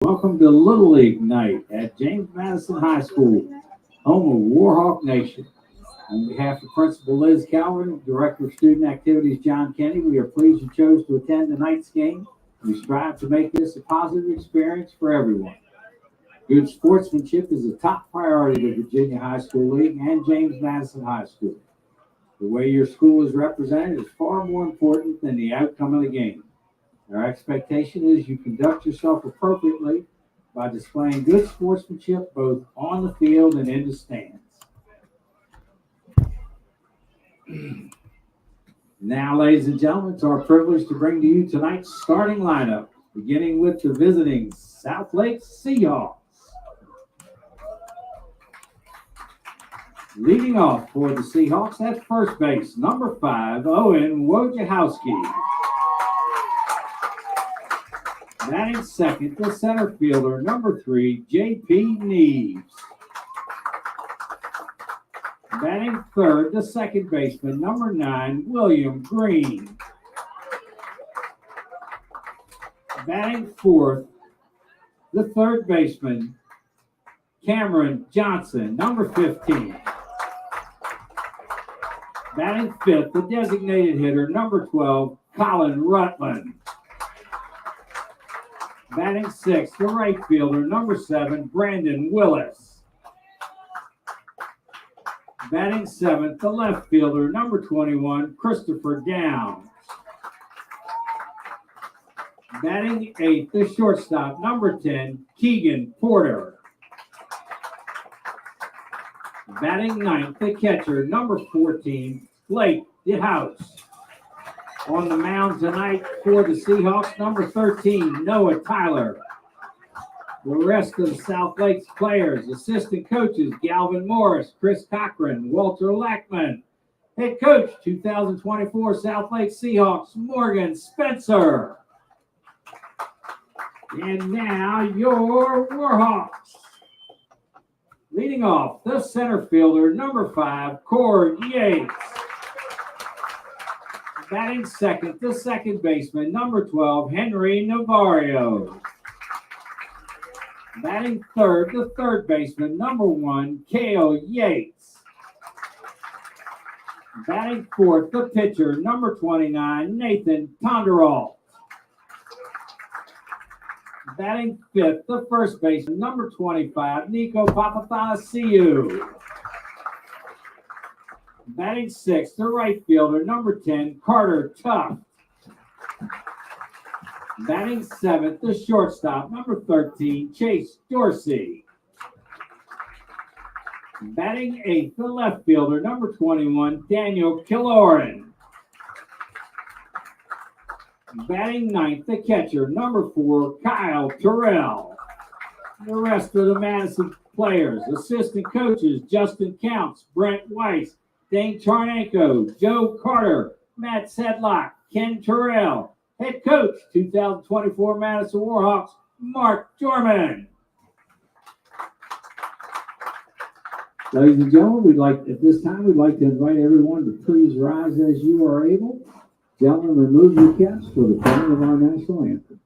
Welcome to Little League Night at James Madison High School, home of Warhawk Nation. On behalf of Principal Liz Calvin, Director of Student Activities John Kenny, we are pleased you chose to attend tonight's game. We strive to make this a positive experience for everyone. Good sportsmanship is a top priority to Virginia High School League and James Madison High School. The way your school is represented is far more important than the outcome of the game. Our expectation is you conduct yourself appropriately by displaying good sportsmanship both on the field and in the stands. Now, ladies and gentlemen, it's our privilege to bring to you tonight's starting lineup, beginning with the visiting Southlake Seahawks. Leading off for the Seahawks at first base, number 5, Owen Wojciechowski. Batting second, the center fielder, number 3, J.P. Neves. Batting third, the second baseman, number 9, William Green. Batting fourth, the third baseman, Cameron Johnson, number 15. Batting fifth, the designated hitter, number 12, Colin Rutland. Batting sixth, the right fielder, number 7, Brandon Willis. Batting seventh, the left fielder, number 21, Christopher Downs. Batting eighth, the shortstop, number 10, Keegan Porter. Batting ninth, the catcher, number 14, Blake DeHouse. On the mound tonight for the Seahawks, number 13, Noah Tyler. The rest of the South Lakes players, assistant coaches, Galvin Morris, Chris Cochran, Walter Lackman. Head coach, 2024 South Lakes Seahawks, Morgan Spencer. And now your Warhawks. Leading off, the center fielder, number 5, Cord Yates. Batting second, the second baseman, number 12, Henry Navarro. Batting third, the third baseman, number 1, Cale Yates. Batting fourth, the pitcher, number 29, Nathan Tonderalt. Batting fifth, the first baseman, number 25, Nico Papathanassiou. Batting sixth, the right fielder, number 10, Carter Tuff. Batting seventh, the shortstop, number 13, Chase Dorsey. Batting eighth, the left fielder, number 21, Daniel Killoran. Batting ninth, the catcher, number 4, Kyle Terrell. The rest of the Madison players, assistant coaches, Justin Counts, Brent Weiss, Dane Charnenko, Joe Carter, Matt Sedlock, Ken Terrell. Head coach, 2024 Madison Warhawks, Mark Jorman. Ladies and gentlemen, at this time, we'd like to invite everyone to please rise as you are able. Gentlemen, remove your caps for the playing of our national anthem.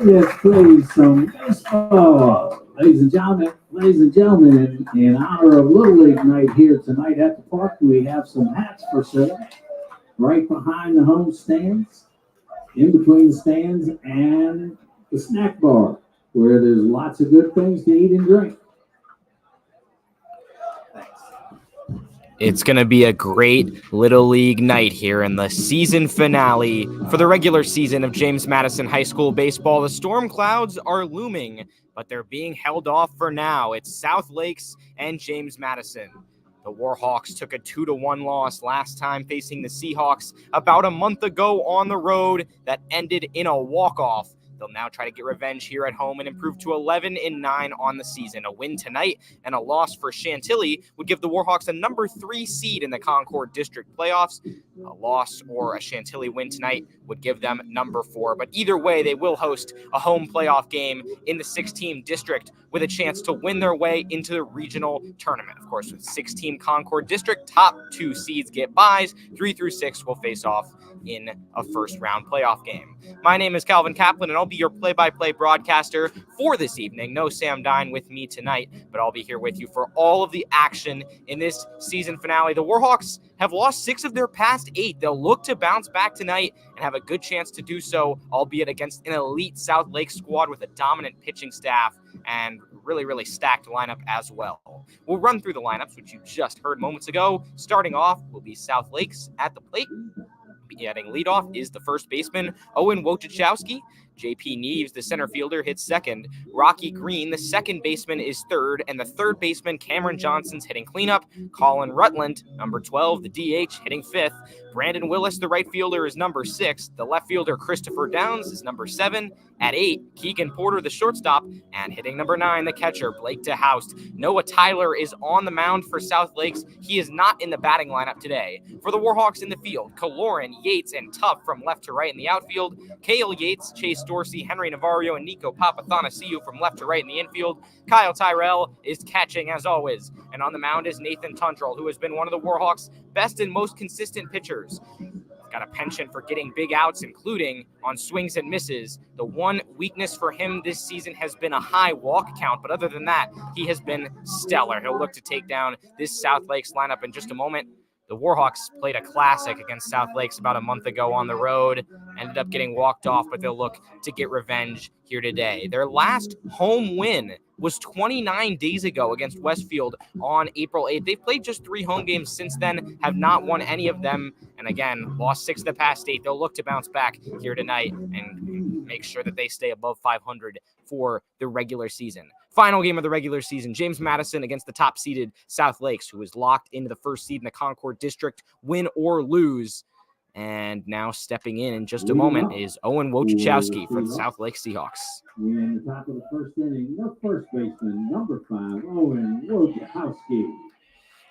Yes, please, some baseball. Ladies and gentlemen, in honor of Little League night here tonight at the park, we have some hats for sale right behind the home stands, in between the stands and the snack bar, where there's lots of good things to eat and drink. It's going to be a great Little League night here in the season finale for the regular season of James Madison High School baseball. The storm clouds are looming, but they're being held off for now. It's South Lakes and James Madison. The Warhawks took a 2-1 loss last time facing the Seahawks about a month ago on the road that ended in a walk-off. They'll now try to get revenge here at home and improve to 11-9 on the season. A win tonight and a loss for Chantilly would give the Warhawks a number 3 seed in the Concord District playoffs. A loss or a Chantilly win tonight would give them number 4. But either way, they will host a home playoff game in the 6-team district with a chance to win their way into the regional tournament. Of course, with 6-team Concord District, top 2 seeds get byes. 3 through 6 will face off in a first-round playoff game. My name is Calvin Kaplan, and I'll be your play-by-play broadcaster for this evening. No Sam Dine with me tonight, but I'll be here with you for all of the action in this season finale. The Warhawks have lost 6 of their past 8. They'll look to bounce back tonight and have a good chance to do so, albeit against an elite South Lake squad with a dominant pitching staff and really stacked lineup as well. We'll run through the lineups, which you just heard moments ago. Starting off will be South Lakes at the plate. Batting leadoff is the first baseman, Owen Wojciechowski. JP Neves, the center fielder, hits second. Rocky Green, the second baseman, is third. And the third baseman, Cameron Johnson's hitting cleanup. Colin Rutland, number 12, the DH, hitting fifth. Brandon Willis, the right fielder, is number 6. The left fielder, Christopher Downs, is number 7. At 8, Keegan Porter, the shortstop. And hitting number 9, the catcher, Blake DeHoust. Noah Tyler is on the mound for South Lakes. He is not in the batting lineup today. For the Warhawks in the field, Kaloran, Yates, and Tuff from left to right in the outfield. Cale Yates, Chase Dorsey, Henry Navarro, and Nico Papathanassiou from left to right in the infield. Kyle Tyrell is catching as always. And on the mound is Nathan Tundrell, who has been one of the Warhawks' best and most consistent pitchers. Got a penchant for getting big outs, including on swings and misses. The one weakness for him this season has been a high walk count, but other than that, he has been stellar. He'll look to take down this South Lakes lineup in just a moment. The Warhawks played a classic against South Lakes about a month ago on the road, ended up getting walked off, but they'll look to get revenge here today. Their last home win was 29 days ago against Westfield on April 8th. They've played just 3 home games since then, have not won any of them, and again, lost 6 of the past 8. They'll look to bounce back here tonight and make sure that they stay above 500 for the regular season. Final game of the regular season, James Madison against the top-seeded South Lakes, who is locked into the first seed in the Concord District, win or lose. And now stepping in just a moment is Owen Wojciechowski for the South Lake Seahawks. In the top of the first inning, the first baseman, number 5, Owen Wojciechowski.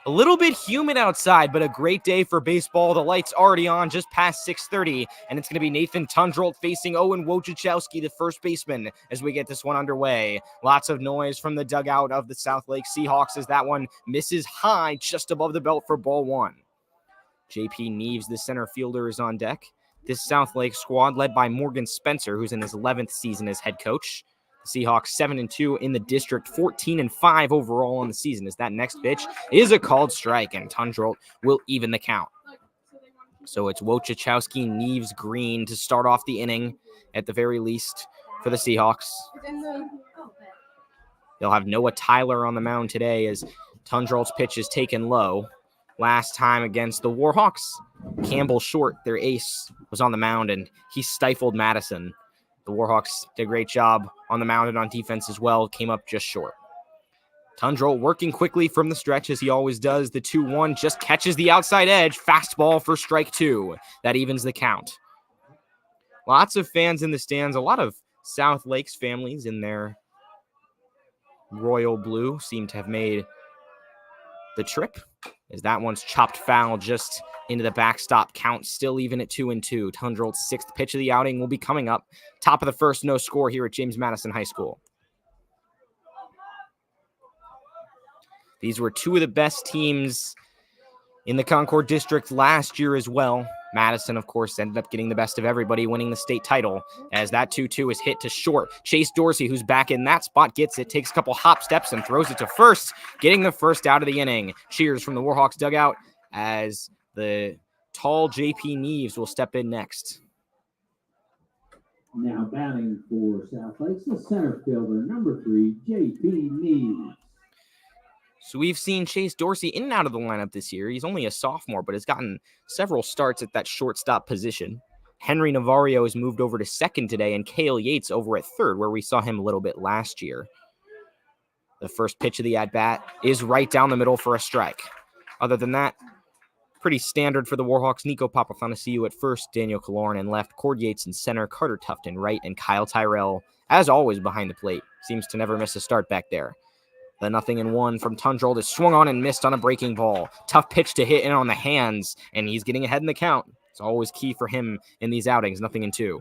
A little bit humid outside, but a great day for baseball. The light's already on just past 6:30, and it's going to be Nathan Tundrell facing Owen Wojciechowski, the first baseman, as we get this one underway. Lots of noise from the dugout of the South Lake Seahawks as that one misses high just above the belt for ball 1. JP Neves, the center fielder, is on deck. This South Lake squad led by Morgan Spencer, who's in his 11th season as head coach. The Seahawks 7-2 in the district, 14-5 overall on the season, as that next pitch is a called strike, and Tundrell will even the count. So it's Wojciechowski, Neves, Green to start off the inning at the very least for the Seahawks. They'll have Noah Tyler on the mound today as Tundrell's pitch is taken low. Last time against the Warhawks, Campbell Short, their ace, was on the mound, and he stifled Madison. The Warhawks did a great job on the mound and on defense as well, came up just short. Tundrell working quickly from the stretch as he always does. The 2-1 just catches the outside edge. Fastball for strike 2. That evens the count. Lots of fans in the stands. A lot of South Lakes families in their royal blue seem to have made the trip, as that one's chopped foul just into the backstop. Count still even at 2-2. Tundrell's 6th pitch of the outing will be coming up. Top of the first, no score here at James Madison High School. These were 2 of the best teams in the Concord District last year as well. Madison, of course, ended up getting the best of everybody, winning the state title, as that 2-2 is hit to short. Chase Dorsey, who's back in that spot, gets it, takes a couple hop steps, and throws it to first, getting the first out of the inning. Cheers from the Warhawks dugout as the tall J.P. Neves will step in next. Now batting for South Lakes, the center fielder, number 3, J.P. Neves. So we've seen Chase Dorsey in and out of the lineup this year. He's only a sophomore, but has gotten several starts at that shortstop position. Henry Navarro has moved over to second today, and Cale Yates over at third, where we saw him a little bit last year. The first pitch of the at-bat is right down the middle for a strike. Other than that, pretty standard for the Warhawks. Nico Papathanassiou at first, Daniel Kaloran in left, Cord Yates in center, Carter Tufton right, and Kyle Tyrell, as always, behind the plate. Seems to never miss a start back there. The 0-1 from Tundrold is swung on and missed on a breaking ball. Tough pitch to hit in on the hands, and he's getting ahead in the count. It's always key for him in these outings, 0-2.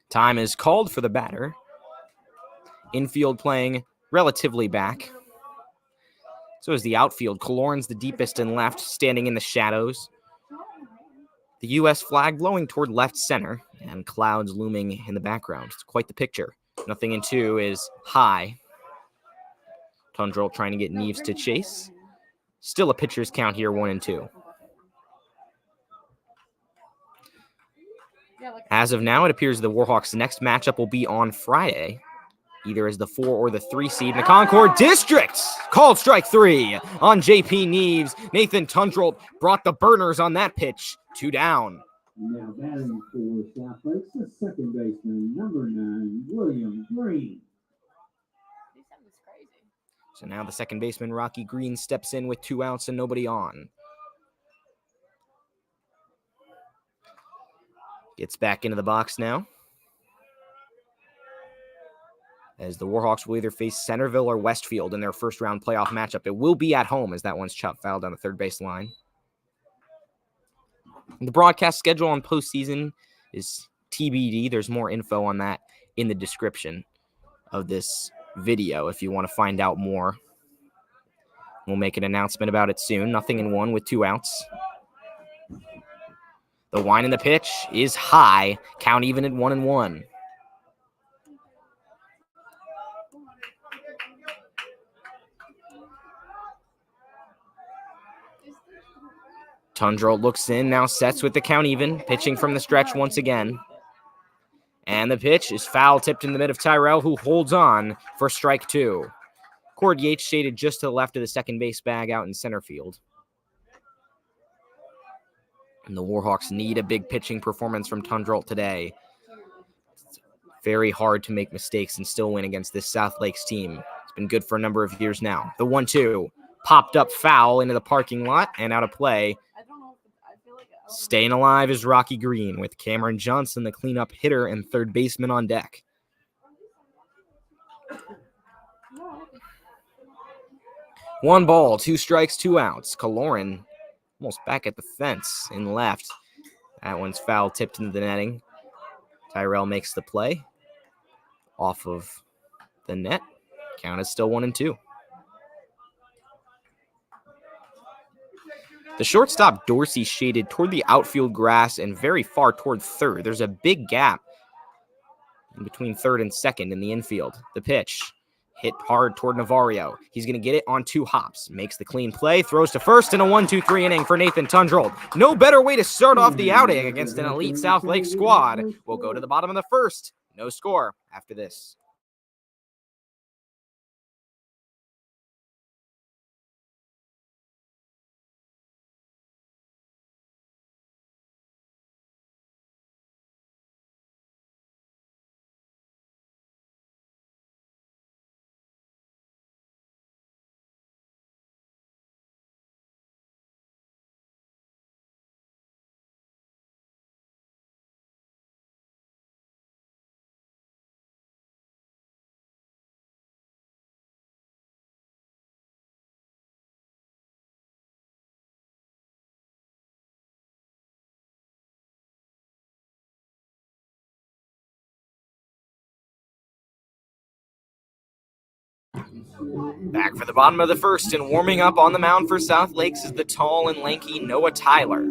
Time is called for the batter. Infield playing relatively back. So is the outfield. Kaloran's the deepest in left, standing in the shadows. The U.S. flag blowing toward left center, and clouds looming in the background. It's quite the picture. 0-2 is high. Tundrold trying to get Neves to chase. Still a pitcher's count here, 1-2. As of now, it appears the Warhawks' next matchup will be on Friday, either as the 4 or the 3 seed in the Concord District. Called strike 3 on J.P. Neves. Nathan Tundrold brought the burners on that pitch. 2 down. Now batting for South Lakes, the second baseman, number 9, William Green. So now the second baseman, Rocky Green, steps in with 2 outs and nobody on. Gets back into the box now, as the Warhawks will either face Centerville or Westfield in their first round playoff matchup. It will be at home, as that one's chopped foul down the third base line. The broadcast schedule on postseason is TBD. There's more info on that in the description of this video if you want to find out more. We'll make an announcement about it soon. 0-1 with 2 outs. The wind in the pitch is high. Count even at 1-1. Tundrold looks in, now sets with the count even, pitching from the stretch once again. And the pitch is foul, tipped in the mid of Tyrell, who holds on for strike 2. Cord Yates shaded just to the left of the second base bag out in center field. And the Warhawks need a big pitching performance from Tundrold today. It's very hard to make mistakes and still win against this South Lakes team. It's been good for a number of years now. The 1-2 popped up foul into the parking lot and out of play. Staying alive is Rocky Green, with Cameron Johnson, the cleanup hitter, and third baseman on deck. One ball, 2 strikes, 2 outs. Kaloran almost back at the fence in left. That one's foul, tipped into the netting. Tyrell makes the play off of the net. Count is still 1-2. The shortstop, Dorsey, shaded toward the outfield grass and very far toward third. There's a big gap in between third and second in the infield. The pitch hit hard toward Navarro. He's going to get it on 2 hops. Makes the clean play, throws to first, and a 1-2-3 inning for Nathan Tundrold. No better way to start off the outing against an elite South Lake squad. We'll go to the bottom of the first. No score after this. Back for the bottom of the first and warming up on the mound for South Lakes is the tall and lanky Noah Tyler,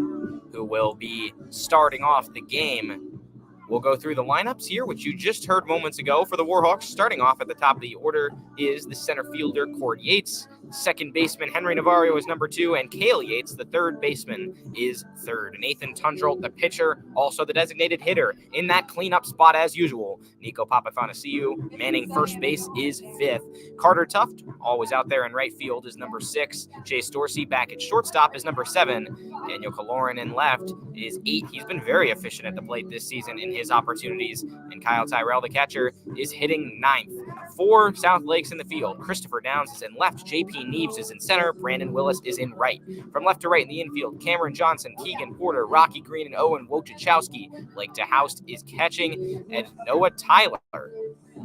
who will be starting off the game. We'll go through the lineups here, which you just heard moments ago for the Warhawks. Starting off at the top of the order is the center fielder, Cord Yates. Second baseman, Henry Navarro, is number 2, and Cale Yates, the third baseman, is third. Nathan Tundrell, the pitcher, also the designated hitter, in that cleanup spot as usual. Nico Papathanassiou, manning first base, is 5th. Carter Tuft, always out there in right field, is number 6. Chase Dorsey back at shortstop is number 7. Daniel Kaloran in left is 8. He's been very efficient at the plate this season in his opportunities. And Kyle Tyrell, the catcher, is hitting 9th. 4 South Lakes in the field. Christopher Downs is in left. JP Neves is in center. Brandon Willis is in right. From left to right in the infield, Cameron Johnson, Keegan Porter, Rocky Green, and Owen Wojciechowski. Blake DeHoust is catching, and Noah Tyler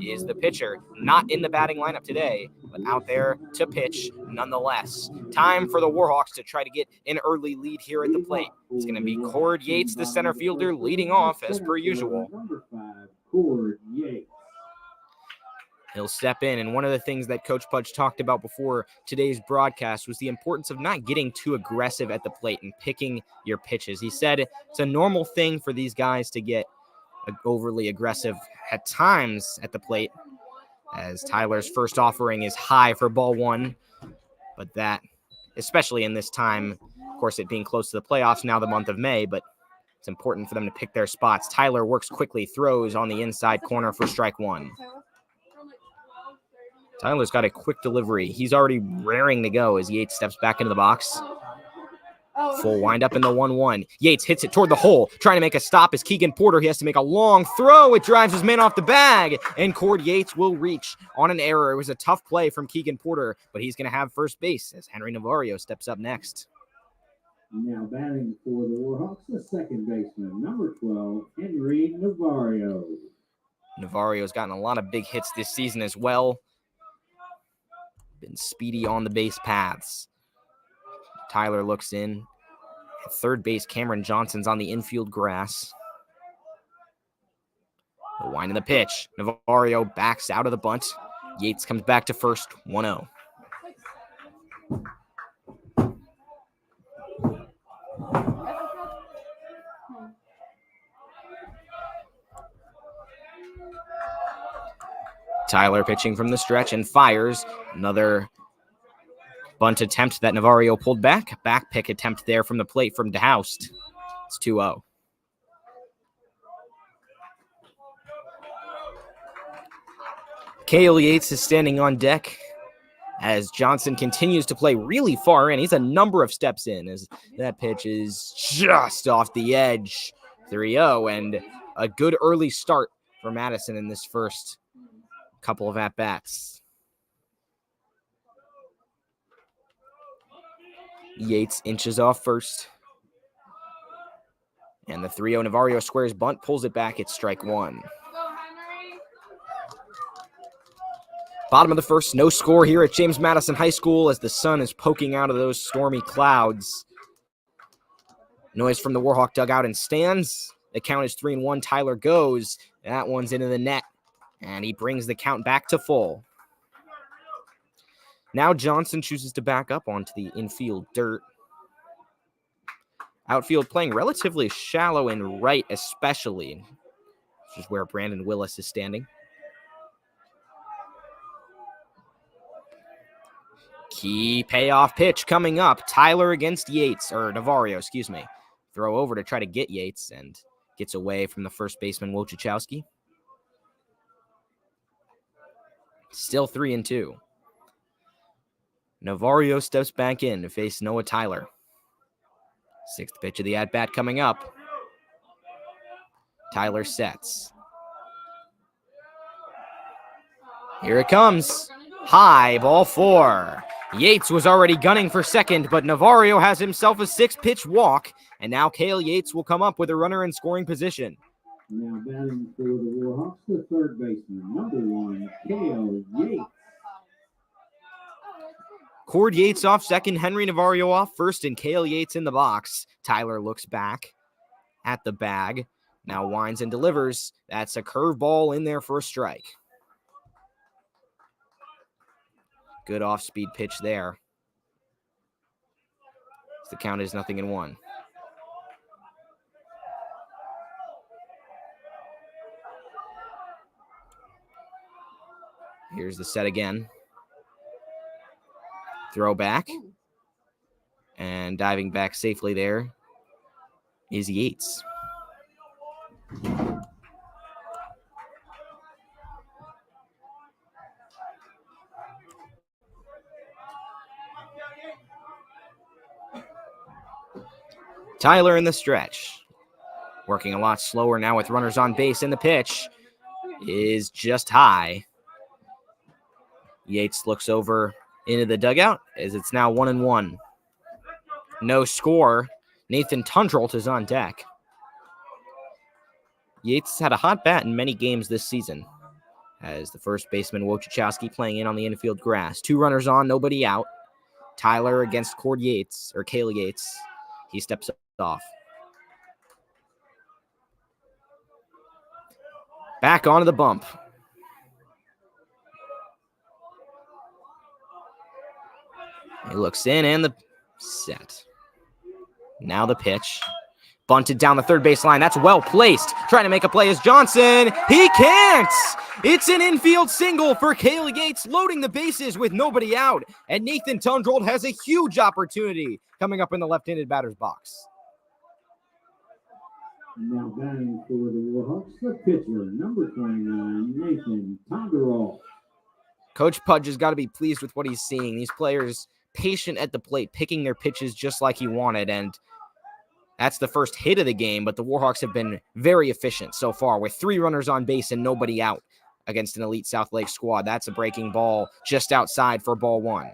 is the pitcher. Not in the batting lineup today, but out there to pitch nonetheless. Time for the Warhawks to try to get an early lead here at the plate. It's going to be Cord Yates, the center fielder, leading off as per usual. Number 5, Cord Yates. He'll step in, and one of the things that Coach Pudge talked about before today's broadcast was the importance of not getting too aggressive at the plate and picking your pitches. He said it's a normal thing for these guys to get overly aggressive at times at the plate, as Tyler's first offering is high for ball 1, but that, especially in this time, of course, it being close to the playoffs now, the month of May, but it's important for them to pick their spots. Tyler works quickly, throws on the inside corner for strike 1. Tyler's got a quick delivery. He's already raring to go as Yates steps back into the box. Full windup in the 1-1. Yates hits it toward the hole, trying to make a stop as Keegan Porter. He has to make a long throw. It drives his man off the bag, and Cord Yates will reach on an error. It was a tough play from Keegan Porter, but he's going to have first base as Henry Navarro steps up next. Now batting for the Warhawks, the second baseman, number 12, Henry Navarro. Navarro's gotten a lot of big hits this season as well. Been speedy on the base paths. Tyler looks in. At third base, Cameron Johnson's on the infield grass. The wind of the pitch. Navarro backs out of the bunt. Yates comes back to first, 1-0. Tyler pitching from the stretch and fires. Another bunt attempt that Navarro pulled back. Back pick attempt there from the plate from DeHoust. It's 2-0. Cale Yates is standing on deck as Johnson continues to play really far in. He's a number of steps in as that pitch is just off the edge. 3-0, and a good early start for Madison in this first couple of at-bats. Yates inches off first. And the 3-0 Navarro squares bunt, pulls it back. It's strike 1. Bottom of the first, no score here at James Madison High School as the sun is poking out of those stormy clouds. Noise from the Warhawk dugout and stands. The count is 3-1. Tyler goes. That one's into the net. And he brings the count back to full. Now Johnson chooses to back up onto the infield dirt. Outfield playing relatively shallow in right especially, which is where Brandon Willis is standing. Key payoff pitch coming up. Tyler against Yates, or Navarro, excuse me. Throw over to try to get Yates and gets away from the first baseman, Wojciechowski. Still 3-2. Navarro steps back in to face Noah Tyler. Sixth pitch of the at-bat coming up. Tyler sets. Here it comes. High, ball 4. Yates was already gunning for second, but Navarro has himself a 6-pitch walk, and now Cale Yates will come up with a runner in scoring position. Now batting for the Warhawks, the third baseman, number 1, Cale Yates. Cord Yates off second, Henry Navarro off first, and Cale Yates in the box. Tyler looks back at the bag, now winds and delivers. That's a curveball in there for a strike. Good off-speed pitch there. The count is 0-1. Here's the set again. Throw back. And diving back safely there is Yates. Tyler in the stretch. Working a lot slower now with runners on base, and the pitch is just high. Yates looks over into the dugout as it's now 1-1. No score. Nathan Tundrolt is on deck. Yates had a hot bat in many games this season, as the first baseman Wojciechowski playing in on the infield grass. 2 runners on, nobody out. Tyler against Cale Yates. He steps off. Back onto the bump. He looks in and the set. Now the pitch. Bunted down the third base line. That's well placed. Trying to make a play is Johnson. He can't. It's an infield single for Cale Yates, loading the bases with nobody out. And Nathan Tundrold has a huge opportunity coming up in the left-handed batter's box. Now batting for the Warhawks, the pitcher, number 29, Nathan Tundrold. Coach Pudge has got to be pleased with what he's seeing. These players patient at the plate, picking their pitches just like he wanted, and that's the first hit of the game, but the Warhawks have been very efficient so far with 3 runners on base and nobody out against an elite South Lake squad. That's a breaking ball just outside for ball 1.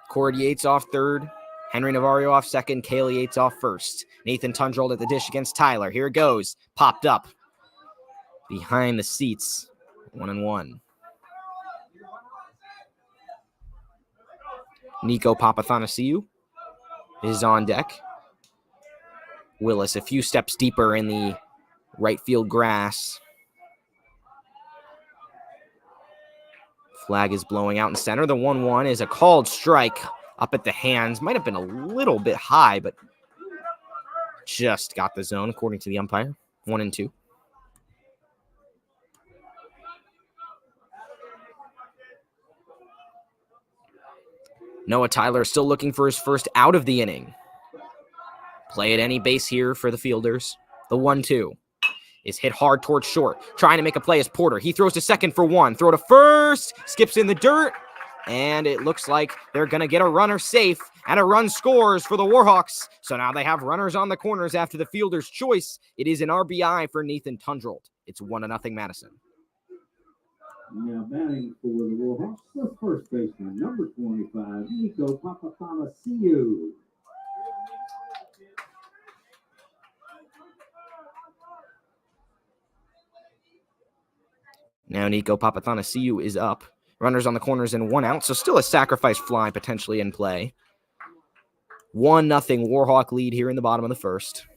Cord Yates off third, Henry Navarro off second, Cale Yates off first. Nathan Tundrold at the dish against Tyler. Here it goes. Popped up behind the seats. 1-1. Nico Papathanassiou is on deck. Willis a few steps deeper in the right field grass. Flag is blowing out in center. The 1-1 is a called strike up at the hands. Might have been a little bit high, but just got the zone according to the umpire. 1-2. Noah Tyler still looking for his first out of the inning. Play at any base here for the fielders. The 1-2 is hit hard towards short. Trying to make a play is Porter. He throws to second for 1. Throw to first. Skips in the dirt. And it looks like they're going to get a runner safe. And a run scores for the Warhawks. So now they have runners on the corners after the fielder's choice. It is an RBI for Nathan Tundrold. It's 1-0 Madison. Now batting for the Warhawks, the first baseman, number 25, Nico Papathanassiou. Now Nico Papathanassiou is up. Runners on the corners and 1 out, so still a sacrifice fly potentially in play. 1-0 Warhawk lead here in the bottom of the first.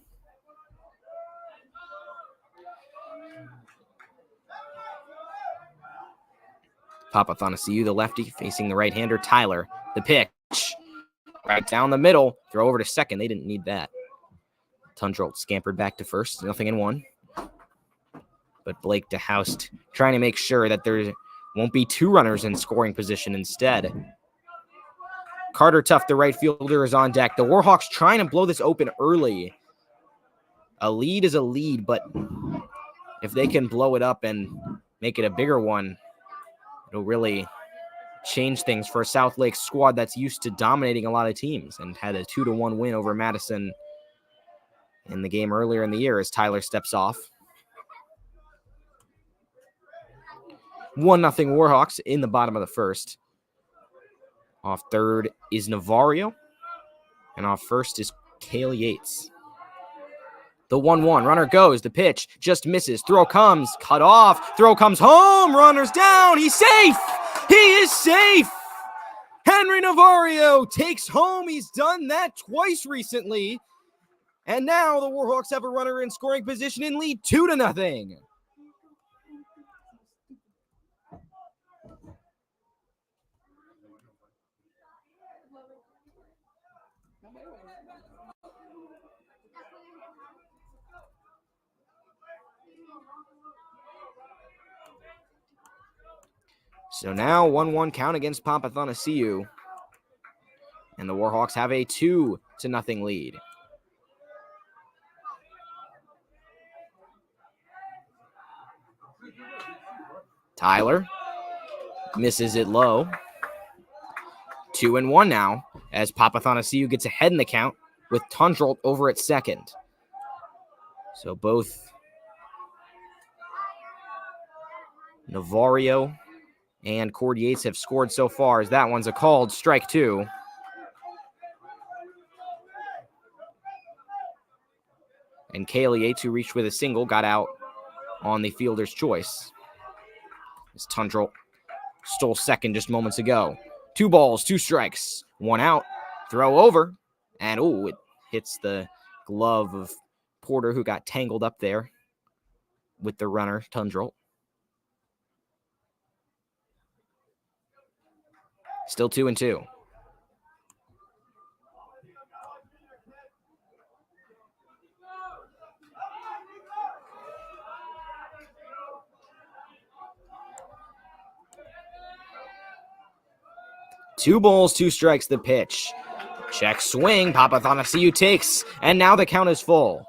Papathanassiou, the lefty, facing the right-hander, Tyler. The pitch. Right down the middle. Throw over to second. They didn't need that. Tundrold scampered back to first. 0-1. But Blake DeHoust trying to make sure that there won't be 2 runners in scoring position instead. Carter Tuff, the right fielder, is on deck. The Warhawks trying to blow this open early. A lead is a lead, but if they can blow it up and make it a bigger one, it'll really change things for a South Lake squad that's used to dominating a lot of teams and had a 2-1 win over Madison in the game earlier in the year as Tyler steps off. 1-0 Warhawks in the bottom of the first. Off third is Navarro, and off first is Cale Yates. The 1-1, runner goes, the pitch just misses, throw comes, cut off, throw comes home, runner's down, he's safe! He is safe! Henry Navarro takes home, he's done that twice recently, and now the Warhawks have a runner in scoring position and lead 2-0. So now 1-1 count against Papathonasiu. And the Warhawks have a 2-0 lead. Tyler misses it low. 2-1 now as Papathonasiu gets ahead in the count with Tundrolt over at second. So both Navario and Cord Yates have scored so far as that one's a called strike 2. And Kaylee Yates, who reached with a single, got out on the fielder's choice. As Tundrolt stole second just moments ago. 2 balls, 2 strikes, 1 out, throw over, and it hits the glove of Porter, who got tangled up there with the runner, Tundrolt. Still 2-2. Two balls, 2 strikes, the pitch. Check swing, Papathonasiu takes, and now the count is full.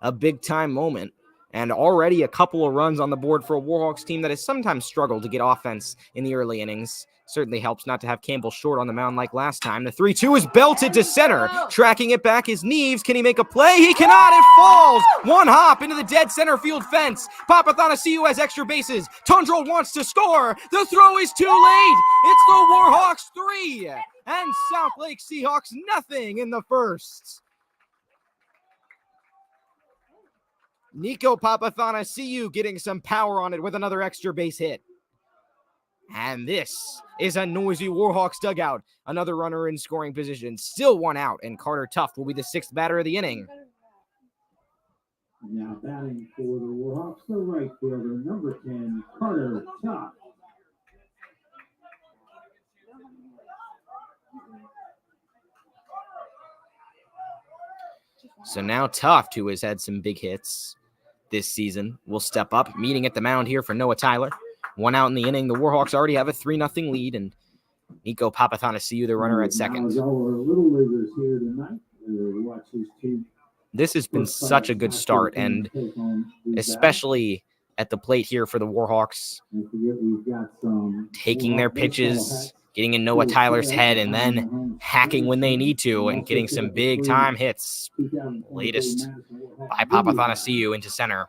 A big-time moment, and already a couple of runs on the board for a Warhawks team that has sometimes struggled to get offense in the early innings. Certainly helps not to have Campbell short on the mound like last time. The 3-2 is belted to center. Tracking it back is Neves. Can he make a play? He cannot. It falls. 1 hop into the dead center field fence. Papathonasiu has extra bases. Tundrolt wants to score. The throw is too late. It's the Warhawks 3 and South Lake Seahawks nothing in the first. Nico Papathonasiu getting some power on it with another extra base hit. And this is a noisy Warhawks dugout. Another runner in scoring position. Still 1 out, and Carter Tuft will be the 6th batter of the inning. Now batting for the Warhawks, the right fielder, number 10, Carter Tuft. So now Tuft, who has had some big hits this season, will step up, meeting at the mound here for Noah Tyler. 1 out in the inning. The Warhawks already have a 3-0 lead, and Nico Papathonasiu, the runner, at second. This has been such a good start, and especially at the plate here for the Warhawks, taking their pitches, getting in Noah Tyler's head, and then hacking when they need to, and getting some big-time hits. Latest by Papathonasiu into center.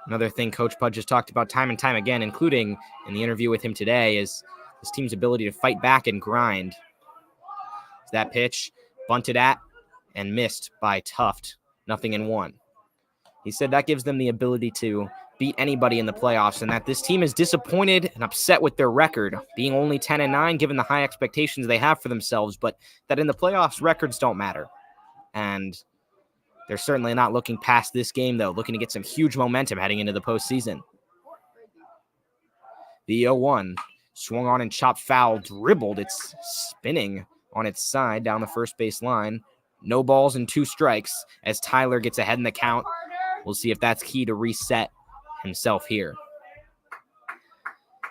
Another thing Coach Pudge has talked about time and time again, including in the interview with him today, is this team's ability to fight back and grind. That pitch bunted at and missed by Tuft, 0-1. He said that gives them the ability to beat anybody in the playoffs, and that this team is disappointed and upset with their record, being only 10-9, given the high expectations they have for themselves, but that in the playoffs, records don't matter. And they're certainly not looking past this game, though, looking to get some huge momentum heading into the postseason. The 0-1 swung on and chopped foul, dribbled. It's spinning on its side down the first base line. No balls and 2 strikes as Tyler gets ahead in the count. We'll see if that's key to reset himself here.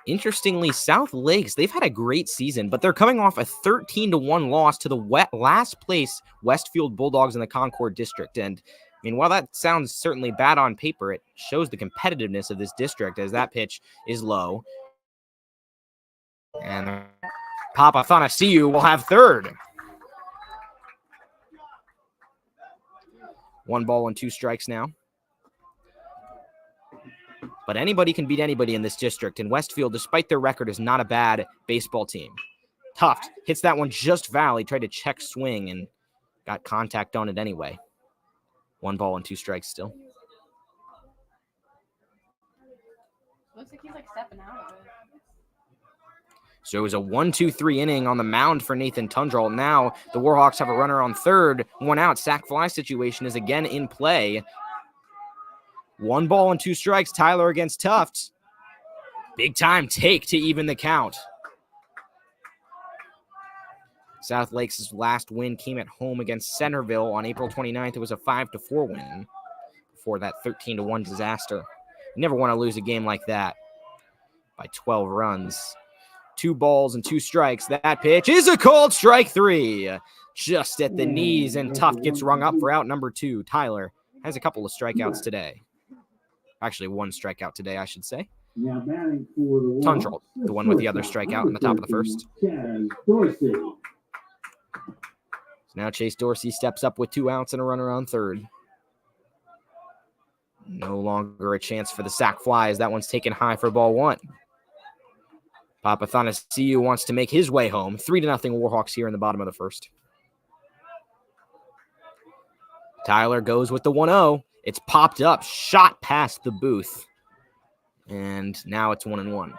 Interestingly, South Lakes, they've had a great season, but they're coming off a 13-1 loss to the last place Westfield Bulldogs in the Concord District. And I mean, while that sounds certainly bad on paper, it shows the competitiveness of this district as that pitch is low. And Papathonasiu will have third. 1 ball and 2 strikes now. But anybody can beat anybody in this district, and Westfield, despite their record, is not a bad baseball team. Tuft hits that one just foul. He tried to check swing and got contact on it anyway. 1 ball and 2 strikes still. Looks like he's stepping out of it. So it was a 1-2-3 inning on the mound for Nathan Tundrolt. Now the Warhawks have a runner on third. 1 out. Sack fly situation is again in play. 1 ball and 2 strikes. Tyler against Tuft. Big time take to even the count. South Lakes' last win came at home against Centerville on April 29th. It was a 5-4 win before that 13-1 disaster. You never want to lose a game like that by 12 runs. 2 balls and 2 strikes. That pitch is a called strike 3. Just at the knees, and Tuft gets rung up for out number 2. Tyler has a couple of strikeouts today. Actually, 1 strikeout today, I should say. Now batting for the Tundrell, the one with the other strikeout in the top of the first. Dorsey. So now Chase Dorsey steps up with 2 outs and a runner on third. No longer a chance for the sac fly as that one's taken high for ball 1. Papathanassiou wants to make his way home. 3-0 Warhawks here in the bottom of the first. Tyler goes with the 1-0. It's popped up, shot past the booth. And now it's 1-1.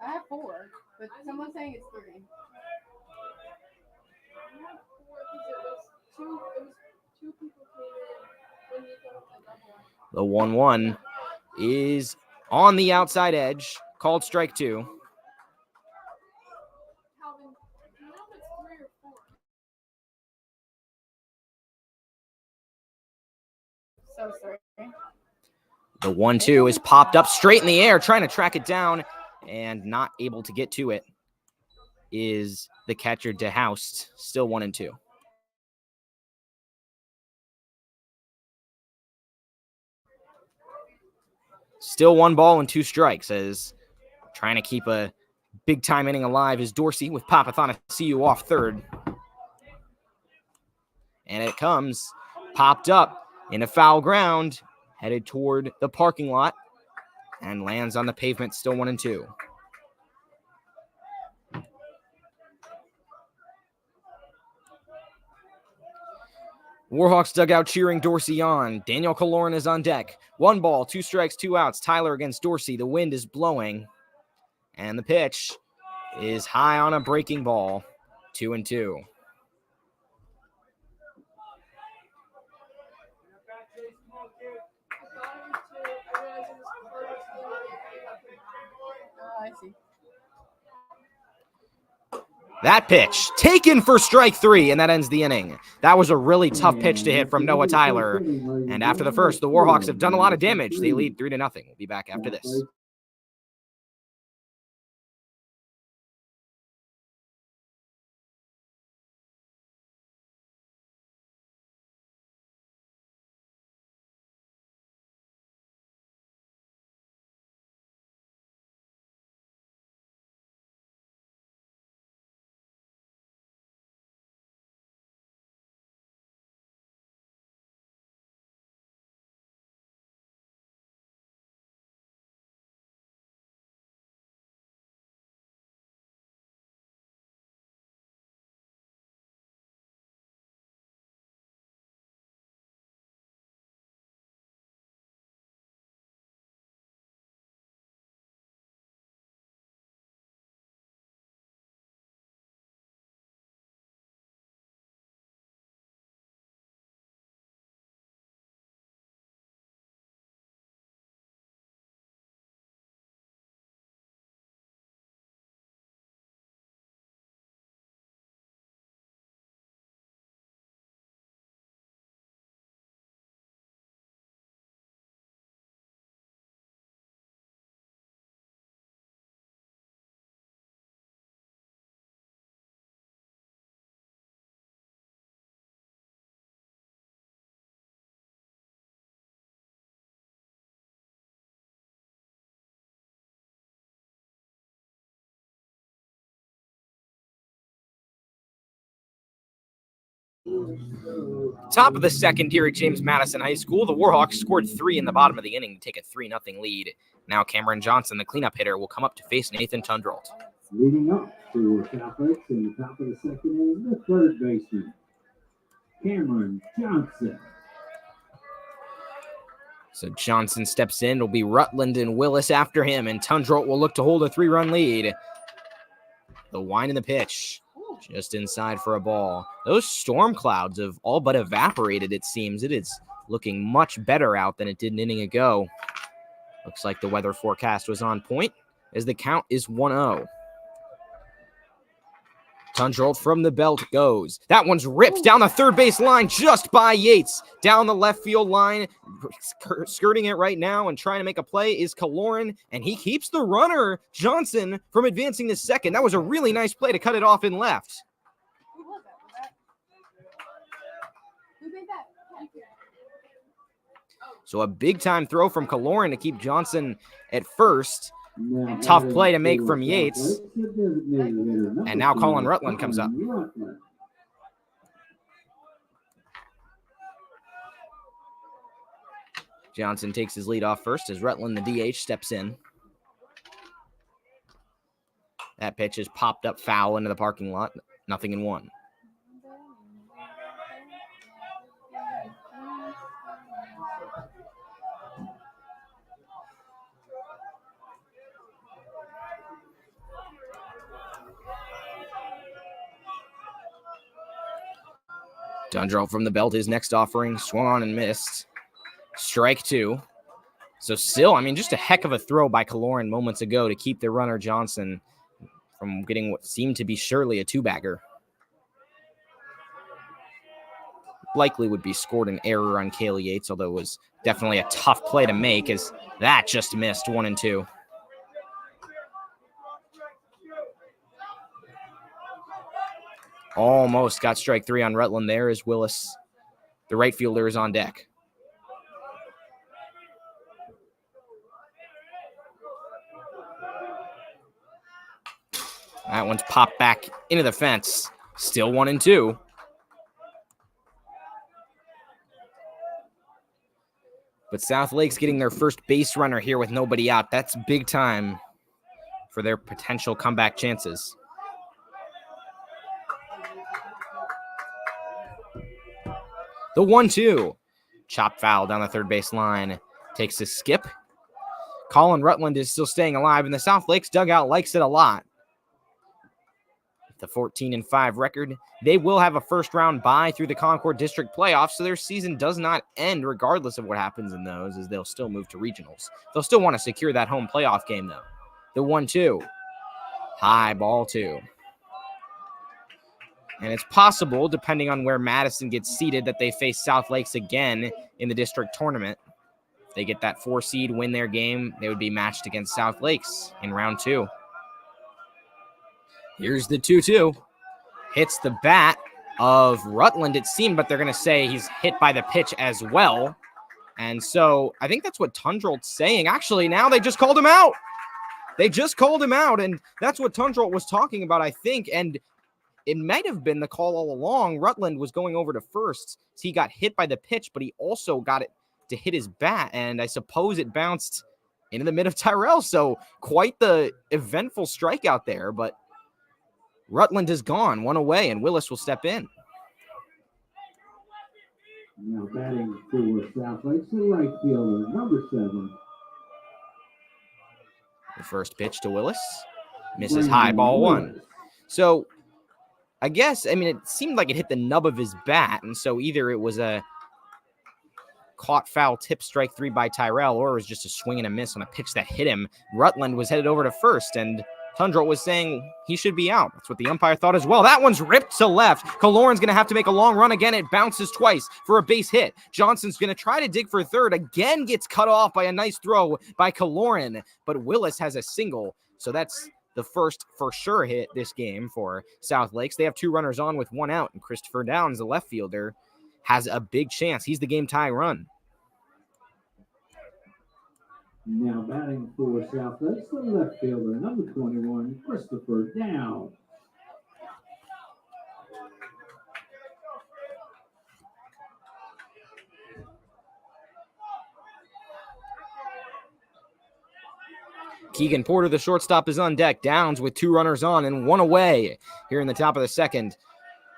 I have 4, but someone's saying it's 3. The 1-1 is on the outside edge, called strike 2. So sorry. The 1-2 is popped up straight in the air, trying to track it down and not able to get to it is the catcher DeHoust, still 1-2. Still 1 ball and 2 strikes as trying to keep a big-time inning alive is Dorsey with Papathanassiou off third. And it comes popped up in a foul ground, headed toward the parking lot, and lands on the pavement, still 1-2. Warhawks dugout cheering Dorsey on. Daniel Kaloran is on deck. 1 ball, 2 strikes, 2 outs. Tyler against Dorsey. The wind is blowing. And the pitch is high on a breaking ball. 2-2. I see. That pitch taken for strike 3, and that ends the inning. That was a really tough pitch to hit from Noah Tyler. And after the first, the Warhawks have done a lot of damage. They lead 3-0. We'll be back after this. Top of the second here at James Madison High School, the Warhawks scored 3 in the bottom of the inning to take a 3-0 lead. Now Cameron Johnson, the cleanup hitter, will come up to face Nathan Tundrell. Leading up for South Lakes in the top of the second is the third baseman, Cameron Johnson. So Johnson steps in. It'll be Rutland and Willis after him, and Tundrell will look to hold a 3-run lead. The wind in the pitch. Just inside for a ball. Those storm clouds have all but evaporated, it seems. It is looking much better out than it did an inning ago. Looks like the weather forecast was on point as the count is 1-0. Tundrell from the belt goes. That one's ripped down the third base line just by Yates. Down the left field line, skirting it right now and trying to make a play is Kaloran, and he keeps the runner, Johnson, from advancing to second. That was a really nice play to cut it off in left. Who was that? Who made that? So a big-time throw from Kaloran to keep Johnson at first. Tough play to make from Yates. And now Colin Rutland comes up. Johnson takes his lead off first as Rutland, the DH, steps in. That pitch is popped up foul into the parking lot. 0-1. Tundrell from the belt, his next offering, swung on and missed. Strike 2. So still, just a heck of a throw by Kaloran moments ago to keep the runner Johnson from getting what seemed to be surely a two-bagger. Likely would be scored an error on Kale Yates, although it was definitely a tough play to make as that just missed 1-2. Almost got strike 3 on Rutland there as Willis, the right fielder, is on deck. That one's popped back into the fence. Still 1-2. But South Lake's getting their first base runner here with nobody out. That's big time for their potential comeback chances. The 1-2. Chop foul down the third base line. Takes a skip. Colin Rutland is still staying alive, and the South Lakes dugout likes it a lot. The 14-5 record, they will have a first-round bye through the Concord District playoffs, so their season does not end regardless of what happens in those, as they'll still move to regionals. They'll still want to secure that home playoff game, though. The 1-2. High ball 2. And it's possible, depending on where Madison gets seeded, that they face South Lakes again in the district tournament. If they get that 4 seed, win their game, they would be matched against South Lakes in round 2. Here's the 2-2. Hits the bat of Rutland, it seemed, but they're going to say he's hit by the pitch as well. And so I think that's what Tundrell's saying. Actually, now they just called him out. They just called him out, and that's what Tundrell was talking about, I think. And it might have been the call all along. Rutland was going over to first. So he got hit by the pitch, but he also got it to hit his bat. And I suppose it bounced into the mid of Tyrell. So quite the eventful strikeout there. But Rutland is gone, 1 away, and Willis will step in. Now batting for South Lakes, the right fielder, number 7. The first pitch to Willis. Misses high, ball 1. So I guess, it seemed like it hit the nub of his bat, and so either it was a caught foul tip strike 3 by Tyrell, or it was just a swing and a miss on a pitch that hit him. Rutland was headed over to first, and Tundrell was saying he should be out. That's what the umpire thought as well. That one's ripped to left. Kaloran's going to have to make a long run again. It bounces twice for a base hit. Johnson's going to try to dig for third. Again gets cut off by a nice throw by Kaloran, but Willis has a single, so that's the first for sure hit this game for South Lakes. They have 2 runners on with 1 out, and Christopher Downs, the left fielder, has a big chance. He's the game-tying run. Now batting for South Lakes, the left fielder, number 21, Christopher Downs. Keegan Porter, the shortstop, is on deck. Downs with 2 runners on and 1 away here in the top of the second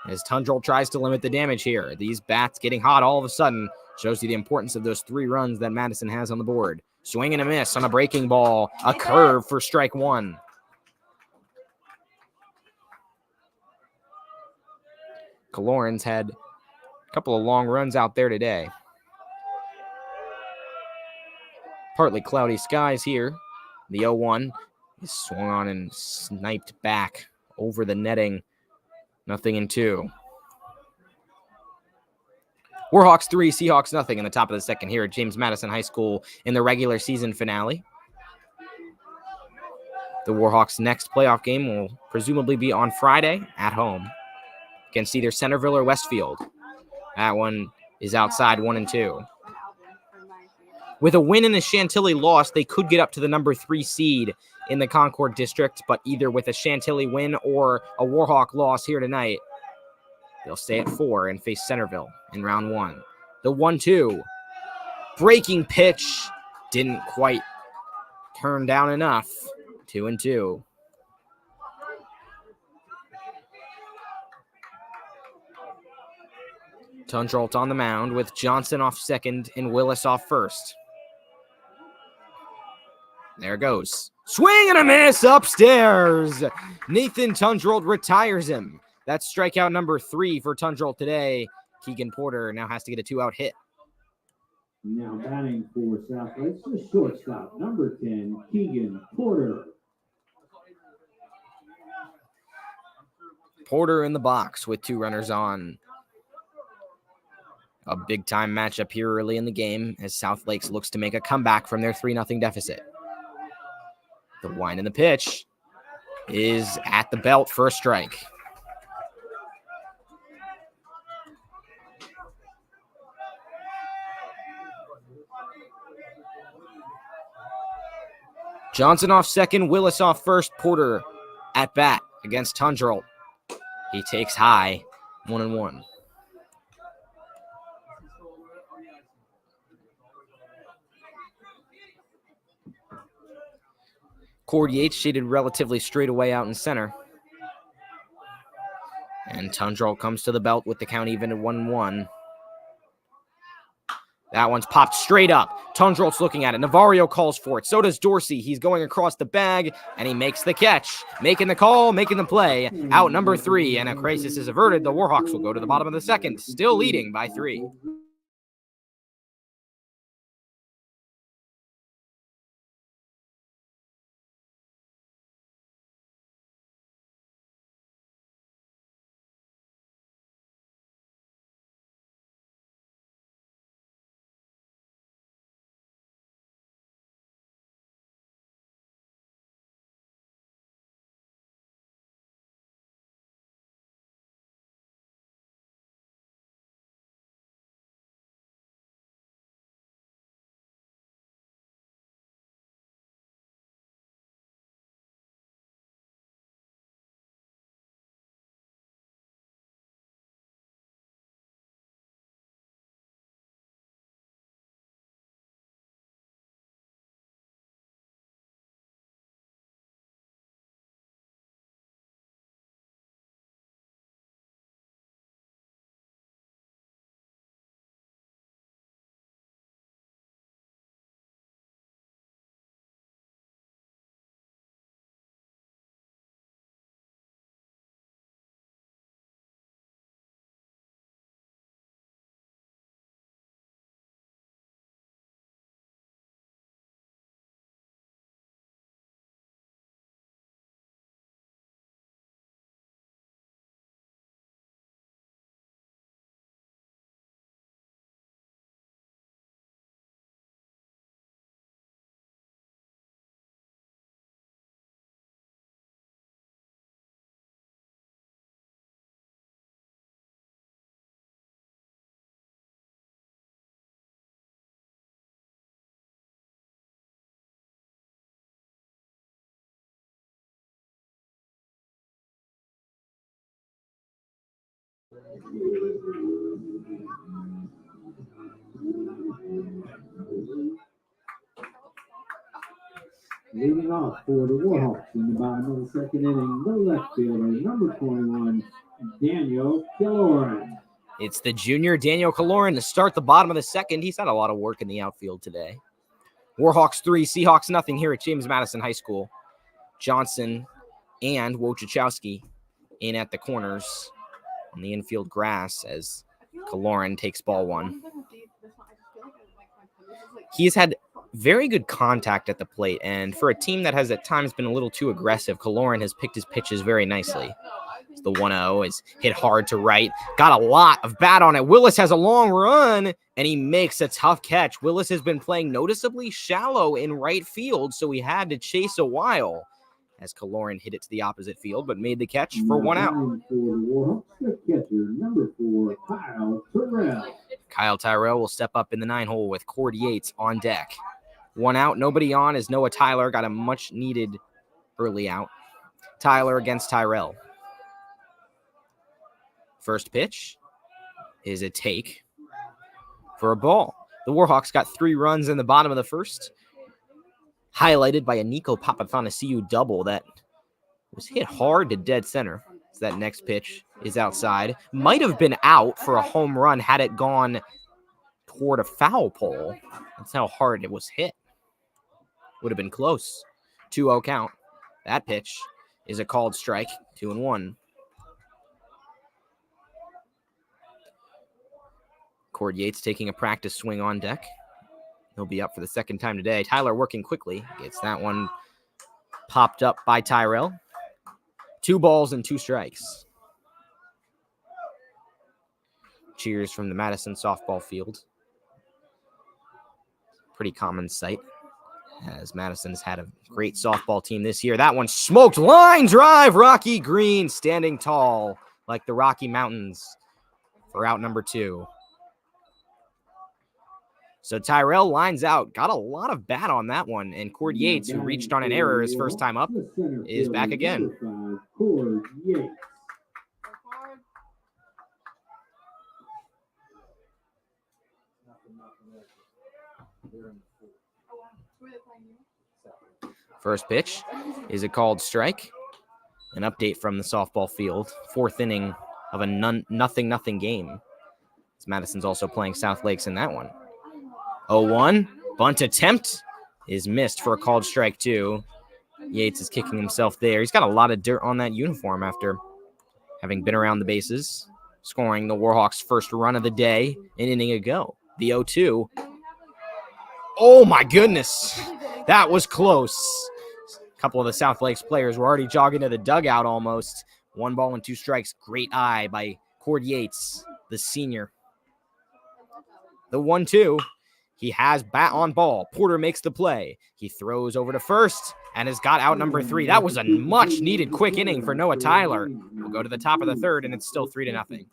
as Tundrell tries to limit the damage here. These bats getting hot all of a sudden shows you the importance of those 3 runs that Madison has on the board. Swing and a miss on a breaking ball. A curve for strike 1. Kaloran's had a couple of long runs out there today. Partly cloudy skies here. The 0-1 is swung on and sniped back over the netting 0-2. Warhawks 3, Seahawks nothing in the top of the second here at James Madison High School in the regular season finale. The Warhawks' next playoff game will presumably be on Friday at home against either Centerville or Westfield. That one is outside 1-2. With a win and a Chantilly loss, they could get up to the number 3 seed in the Concord District, but either with a Chantilly win or a Warhawk loss here tonight, they'll stay at 4 and face Centerville in round 1. The 1-2. Breaking pitch didn't quite turn down enough. 2-2. Tundrolt on the mound with Johnson off second and Willis off first. There it goes. Swing and a miss upstairs. Nathan Tundrolt retires him. That's strikeout number 3 for Tundrolt today. Keegan Porter now has to get a 2-out hit. Now batting for South Lakes, the shortstop, number 10, Keegan Porter. Porter in the box with 2 runners on. A big-time matchup here early in the game as South Lakes looks to make a comeback from their 3-0 deficit. The wind and the pitch is at the belt for a strike. Johnson off second, Willis off first, Porter at bat against Tundrolt. He takes high, 1-1. Cord Yates shaded relatively straight away out in center. And Tundrolt comes to the belt with the count even at 1-1. That one's popped straight up. Tundrolt's looking at it. Navarro calls for it. So does Dorsey. He's going across the bag, and he makes the catch. Making the call, making the play. Out number 3, and a crisis is averted. The Warhawks will go to the bottom of the second, still leading by 3. Leading off for the Warhawks in the bottom of the second inning, the left fielder, number 21, Daniel Killoran. It's the junior Daniel Killoran to start the bottom of the second. He's had a lot of work in the outfield today. Warhawks 3, Seahawks nothing here at James Madison High School. Johnson and Wojciechowski in at the corners on the infield grass as Killoran takes ball 1. He has had very good contact at the plate, and for a team that has at times been a little too aggressive, Killoran has picked his pitches very nicely. The 1-0 is hit hard to right. Got a lot of bat on it. Willis has a long run, and he makes a tough catch. Willis has been playing noticeably shallow in right field, so he had to chase a while as Kaloran hit it to the opposite field, but made the catch for 1 out. For the Warhawks, the catcher, number 4, Kyle Terrell. Kyle Tyrell will step up in the 9-hole with Cord Yates on deck. 1 out, nobody on as Noah Tyler got a much-needed early out. Tyler against Tyrell. First pitch is a take for a ball. The Warhawks got 3 runs in the bottom of the first, highlighted by a Nico Papathanassiou double that was hit hard to dead center. So that next pitch is outside. Might have been out for a home run had it gone toward a foul pole. That's how hard it was hit. Would have been close. 2-0 count. That pitch is a called strike. 2-1. Cord Yates taking a practice swing on deck. He'll be up for the second time today. Tyler working quickly. Gets that one popped up by Tyrell. 2 balls and 2 strikes. Cheers from the Madison softball field. Pretty common sight, as Madison's had a great softball team this year. That one smoked. Line drive. Rocky Green standing tall like the Rocky Mountains for out number 2. So Tyrell lines out. Got a lot of bat on that one. And Cord Yates, who reached on an error his first time up, is back again. Cord Yates. First pitch is a called strike. An update from the softball field. 4th inning of a nothing game. Madison's also playing South Lakes in that one. 0-1. Bunt attempt is missed for a called strike 2. Yates is kicking himself there. He's got a lot of dirt on that uniform after having been around the bases, scoring the Warhawks' first run of the day an inning ago. The 0-2. Oh my goodness. That was close. A couple of the South Lakes players were already jogging to the dugout almost. 1 ball and 2 strikes. Great eye by Cord Yates, the senior. The 1-2. He has bat on ball. Porter makes the play. He throws over to first and has got out number 3. That was a much-needed quick inning for Noah Tyler. We'll go to the top of the 3rd, and it's still 3-0.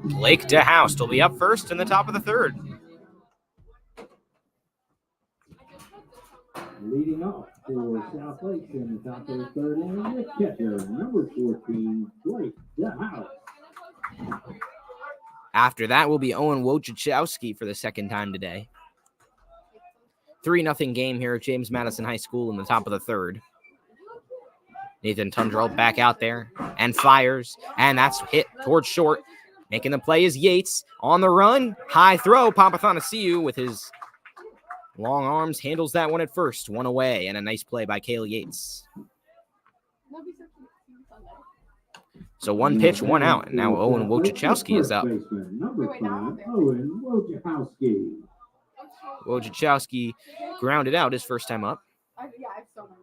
Blake DeHoust will be up first in the top of the 3rd. Leading off for South Lakes in the top of the 3rd inning, the catcher, number 14, Blake DeHoust. After that will be Owen Wojciechowski for the 2nd time today. 3-0 game here at James Madison High School in the top of the 3rd. Nathan Tundrell back out there and fires, and that's hit towards short. Making the play is Yates on the run. High throw. Papathonasiou with his long arms handles that one at first. One away, and a nice play by Kayla Yates. So one pitch, one out, and now Owen Wojciechowski is up. Number 5, Owen Wojciechowski. Wojciechowski grounded out his first time up. I have so many.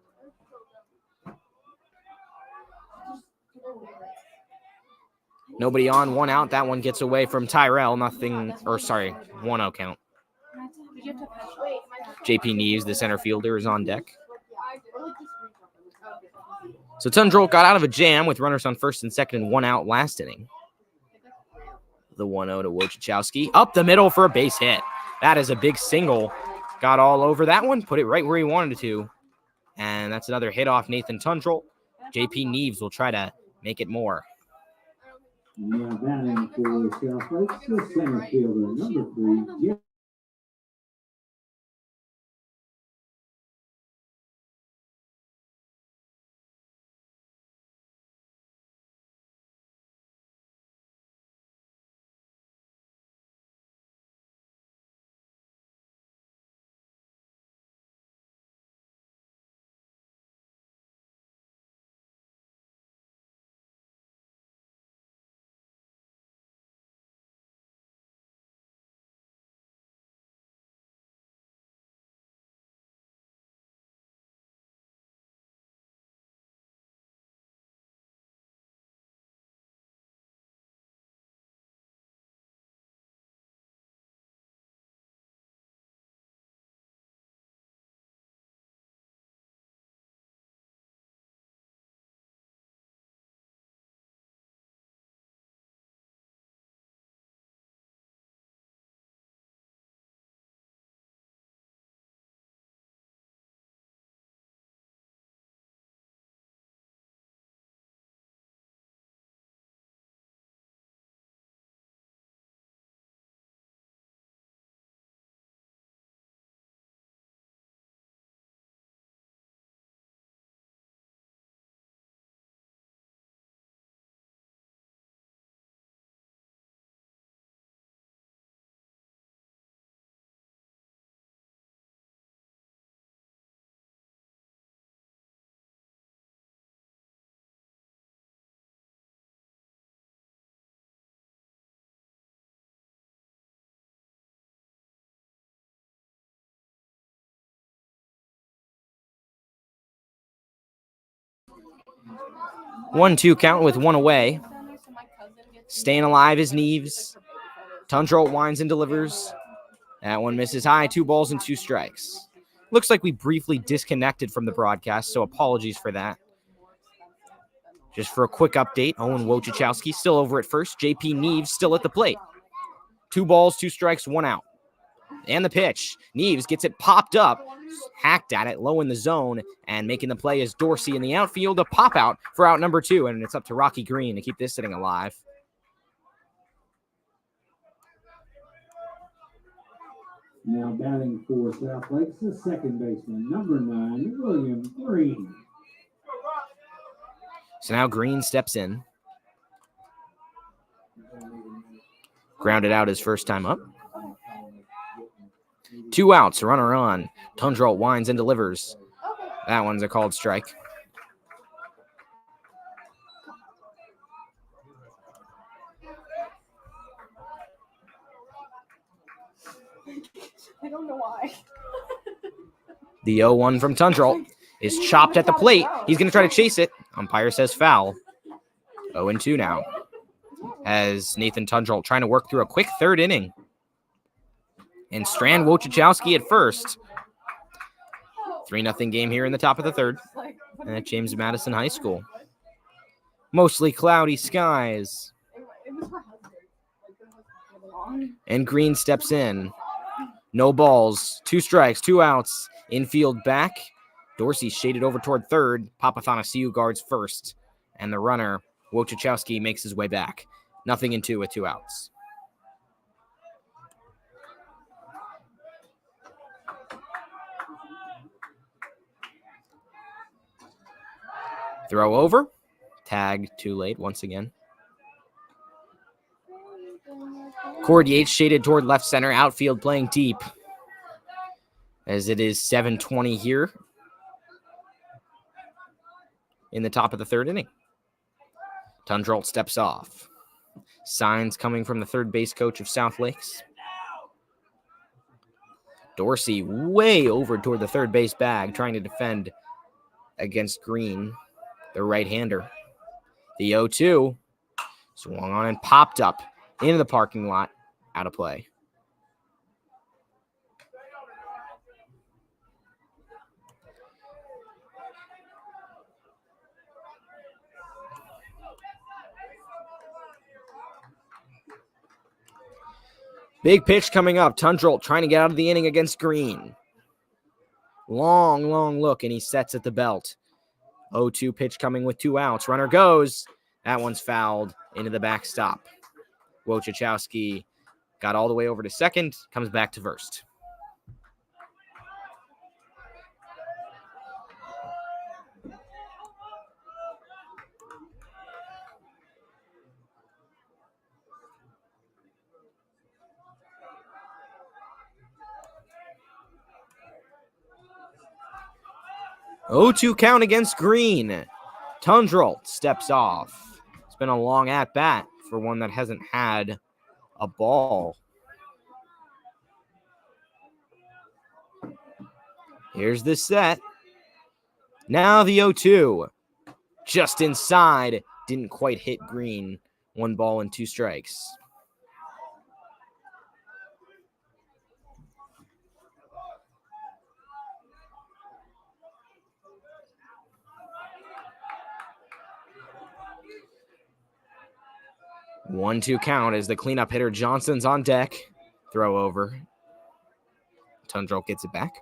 Nobody on, one out. That one gets away from Tyrell. 1-0 count. JP Neves, the center fielder, is on deck. So Tundrell got out of a jam with runners on first and second and one out last inning. The 1-0 to Wojciechowski. Up the middle for a base hit. That is a big single. Got all over that one. Put it right where he wanted it to. And that's another hit off Nathan Tundrell. JP Neves will try to make it more. Now batting for South Lakes, the center fielder, number 3, Jim. One, two count with one away. Staying alive is Neves. Tundrell winds and delivers. That one misses high. 2 balls and 2 strikes. Looks like we briefly disconnected from the broadcast, so apologies for that. Just for a quick update, Owen Wojciechowski still over at first. JP Neves still at the plate. 2 balls, 2 strikes, 1 out. And the pitch. Neves gets it popped up, hacked at it, low in the zone, and making the play is Dorsey in the outfield. A pop out for out number 2, and it's up to Rocky Green to keep this sitting alive. Now batting for South Lakes, the second baseman, number 9, William Green. So now Green steps in. Grounded out his first time up. 2 outs, runner on. Tundrell winds and delivers. That one's a called strike. I don't know why. The 0-1 from Tundrell is chopped at the plate. He's going to try to chase it. Umpire says foul. 0-2 now. As Nathan Tundrell trying to work through a quick third inning. And Strand Wojciechowski at first. 3-0 game here in the top of the third at James Madison High School. Mostly cloudy skies. And Green steps in. No balls, 2 strikes, 2 outs. Infield back. Dorsey shaded over toward third. Papathonasiou guards first. And the runner, Wojciechowski, makes his way back. 0-2 with 2 outs. Throw over. Tag too late once again. Cord Yates shaded toward left center. Outfield playing deep. As it is 7:20 here in the top of the third inning. Tundrolt steps off. Signs coming from the third base coach of South Lakes. Dorsey way over toward the third base bag, trying to defend against Green, the right-hander. The 0-2 swung on and popped up into the parking lot, out of play. Big pitch coming up. Tundrolt trying to get out of the inning against Green. Long look, and he sets at the belt. 0-2 pitch coming with 2 outs. Runner goes. That one's fouled into the backstop. Wojciechowski got all the way over to second, comes back to first. Oh, 2 count against Green. Tundrolt steps off. It's been a long at-bat for one that hasn't had a ball. Here's the set. Now the 0-2. Just inside. Didn't quite hit Green. 1 ball and 2 strikes. One, 2 count as the cleanup hitter Johnson's on deck. Throw over. Tundrolt gets it back.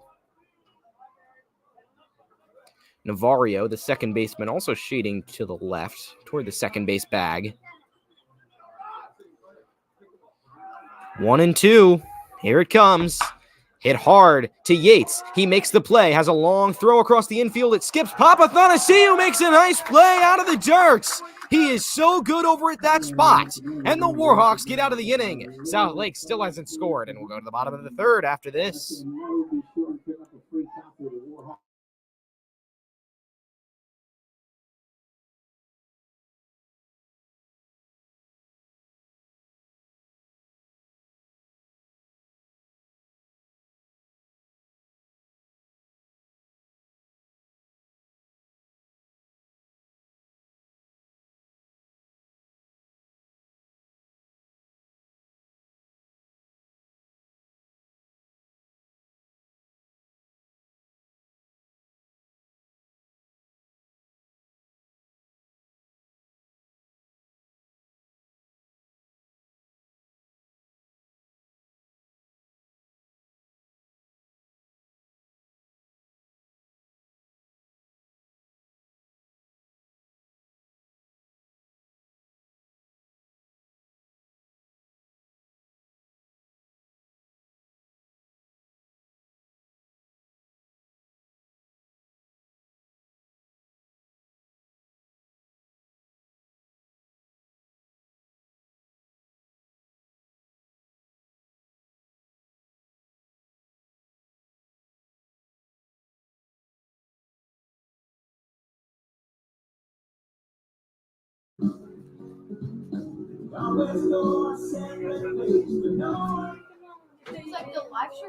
Navario, the second baseman, also shading to the left toward the second base bag. 1-2. Here it comes. Hit hard to Yates. He makes the play. Has a long throw across the infield. It skips. Papathanasiou makes a nice play out of the dirt. He is so good over at that spot. And the Warhawks get out of the inning. South Lake still hasn't scored, and we'll go to the bottom of the third after this.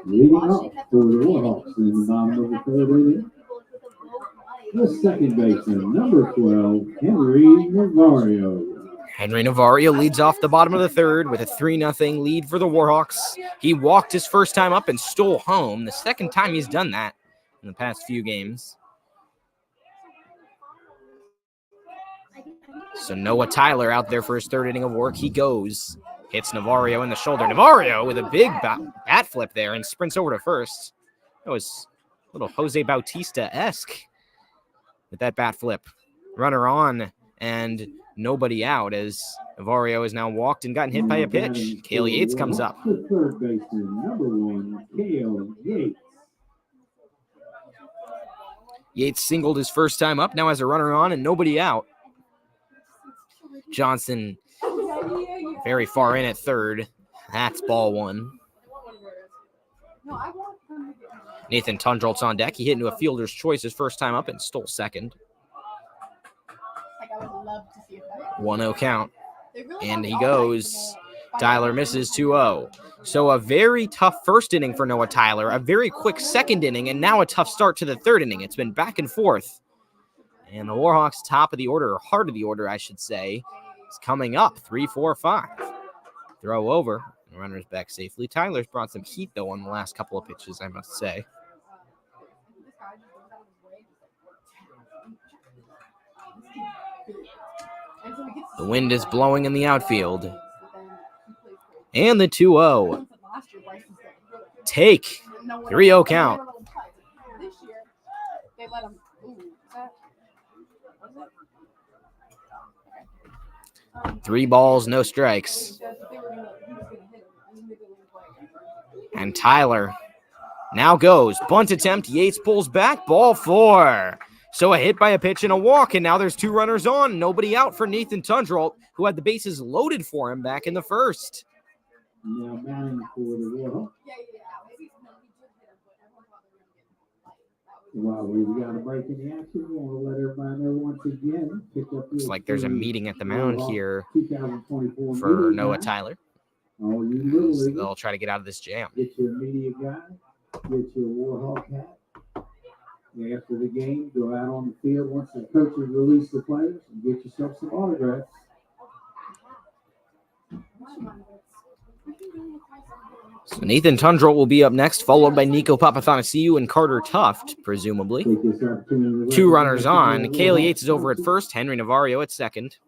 Leading up for the Warhawks in the bottom of the third inning, the second baseman, number 12, Henry Navario. Henry Navario leads off the bottom of the third with a 3-0 lead for the Warhawks. He walked his first time up and stole home. The second time he's done that in the past few games. So Noah Tyler out there for his third inning of work. He goes. Hits Navario in the shoulder. Navario with a big bat flip there and sprints over to first. That was a little Jose Bautista-esque with that bat flip. Runner on and nobody out as Navario has now walked and gotten hit by a pitch. Cale Yates comes up. The third baseman, number 1, Cale Yates. Yates singled his first time up, now has a runner on and nobody out. Johnson very far in at third. That's ball one. Nathan Tundrolt's on deck. He hit into a fielder's choice his first time up and stole second. 1-0 count. And he goes. Tyler misses 2-0. So a very tough first inning for Noah Tyler, a very quick second inning, and now a tough start to the third inning. It's been back and forth. And the Warhawks, top of the order, or heart of the order, I should say, is coming up 3-4-5. Throw over. Runners back safely. Tyler's brought some heat, though, on the last couple of pitches, I must say. The wind is blowing in the outfield. And the 2-0. Take. 3-0 count. Three balls, no strikes. And Tyler now goes. Bunt attempt. Yates pulls back. Ball 4. So a hit by a pitch and a walk, and now there's two runners on. Nobody out for Nathan Tundrolt, who had the bases loaded for him back in the first. Now batting for the Warhawks. Well, we've got a break in the action. We want to let everybody know once again. Looks like there's a meeting at the mound here for Noah Tyler. Oh, you they'll try to get out of this jam. Get your media guy. Get your Warhawk hat. After the game, go out on the field once the coaches release the players and get yourself some autographs. So Nathan Tundrolt will be up next, followed by Nico Papathanasiou and Carter Tuft, presumably. Two runners on. Kaylee Yates is over at first, Henry Navarro at second.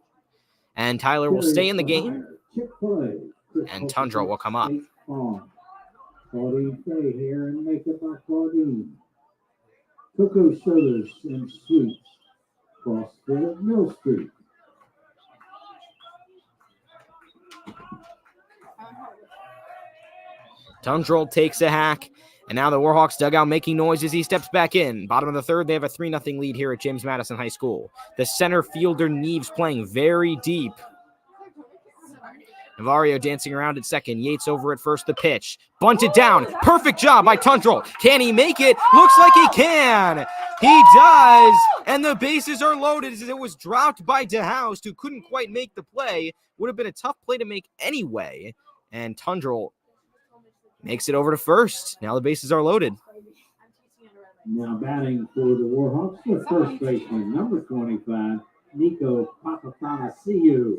And Tyler will stay in the game. And Tundrolt will come up. Claudine Fay, hair and makeup by Claudine. Cocoa Sodas and Sweets, CrossFit of Mill Street. Tundrolt takes a hack, and now the Warhawks dugout making noise as he steps back in. Bottom of the third, they have a 3-0 lead here at James Madison High School. The center fielder Neves playing very deep. Navarro dancing around at second. Yates over at first, the pitch. Bunted down. Perfect job by Tundrolt. Can he make it? Looks like he can. He does. And the bases are loaded as it was dropped by DeHoust, who couldn't quite make the play. Would have been a tough play to make anyway. And Tundrolt makes it over to first. Now the bases are loaded. Now batting for the Warhawks, the first baseman, number 25, Nico Papathanasiou.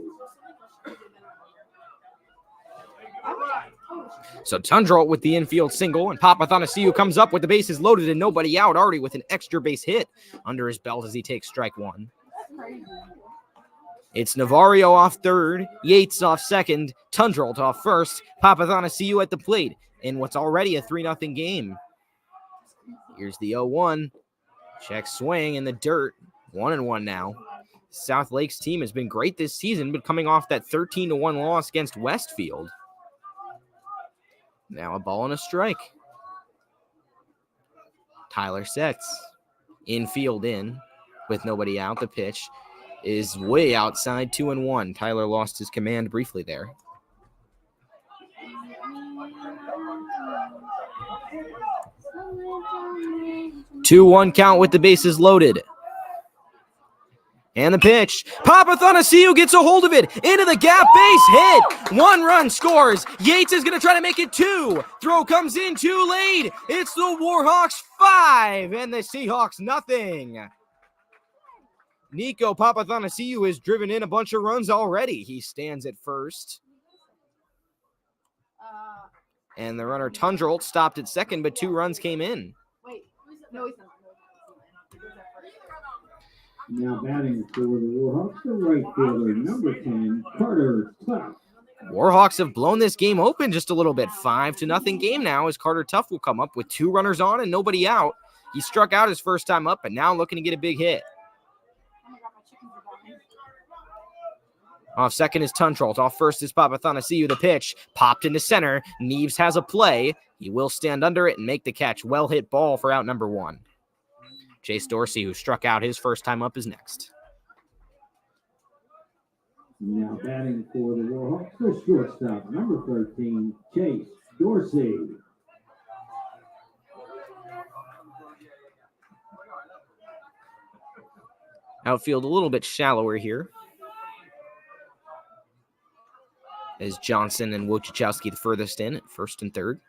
So Tundrolt with the infield single, and Papathanasiou comes up with the bases loaded and nobody out, already with an extra base hit under his belt as he takes strike one. It's Navarro off third, Yates off second, Tundrolt off first, Papathanasiou at the plate in what's already a 3-0 game. Here's the 0-1. Check swing in the dirt. 1-1 now. South Lakes team has been great this season, but coming off that 13-1 loss against Westfield. Now a ball and a strike. Tyler sets. Infield in with nobody out. The pitch is way outside, 2-1. Tyler lost his command briefly there. Two 2-1 count with the bases loaded. And the pitch. Papathanasiou gets a hold of it. Into the gap. Base hit. 1 run scores. Yates is going to try to make it 2. Throw comes in too late. It's the Warhawks 5 and the Seahawks nothing. Nico Papathanasiou has driven in a bunch of runs already. He stands at first. And the runner Tundrolt stopped at second, but 2 runs came in. Wait, no, he's not. Now batting for the Warhawks, the right fielder, number 10, Carter Tuft. Warhawks have blown this game open just a little bit. 5-0 game now as Carter Tuft will come up with 2 runners on and nobody out. He struck out his first time up, but now looking to get a big hit. Off second is Tundrolt. Off first is Papathanasiou. The pitch popped into center. Neves has a play. He will stand under it and make the catch. Well hit ball for out number 1. Chase Dorsey, who struck out his first time up, is next. Now batting for the Warhawks, the shortstop, number 13, Chase Dorsey. Outfield a little bit shallower here, as Johnson and Wojciechowski the furthest in at first and third.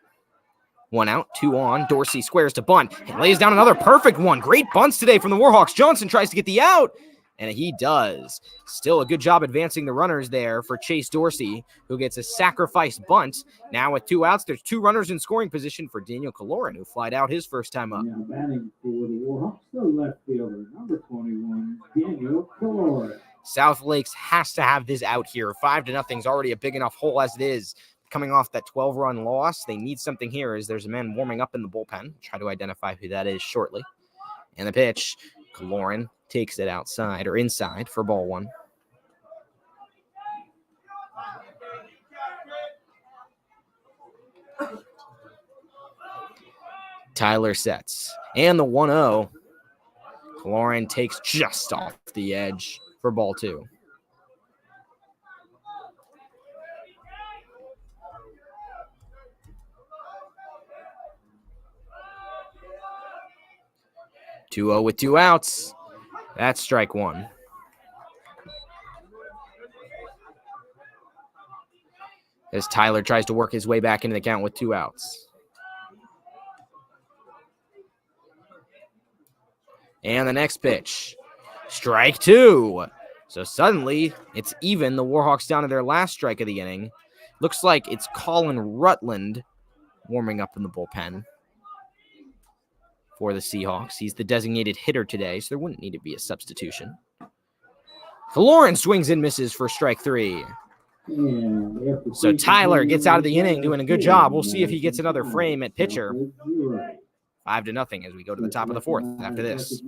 1 out, 2 on. Dorsey squares to bunt and lays down another perfect one. Great bunts today from the Warhawks. Johnson tries to get the out, and he does. Still a good job advancing the runners there for Chase Dorsey, who gets a sacrifice bunt. Now with 2 outs, there's 2 runners in scoring position for Daniel Kaloran, who flied out his first time up. Now batting for the Warhawks, the left fielder, number 21, Daniel Kaloran. South Lakes has to have this out here. 5-0 is already a big enough hole as it is. Coming off that 12-run loss, they need something here as there's a man warming up in the bullpen. Try to identify who that is shortly. And the pitch, Kaloran takes it outside or inside for ball 1. Tyler sets. And the 1-0. Kaloran takes just off the edge for ball 2. (2-0 with 2 outs. That's strike 1. As Tyler tries to work his way back into the count with 2 outs. And the next pitch, strike 2. So suddenly it's even. The Warhawks down to their last strike of the inning. Looks like it's Colin Rutland warming up in the bullpen for the Seahawks. He's the designated hitter today, so there wouldn't need to be a substitution. Kaloran swings and misses for strike 3. So Tyler gets out of the inning doing a good job. We'll see if he gets another frame at pitcher. 5-0 as we go to the top of the 4th after this.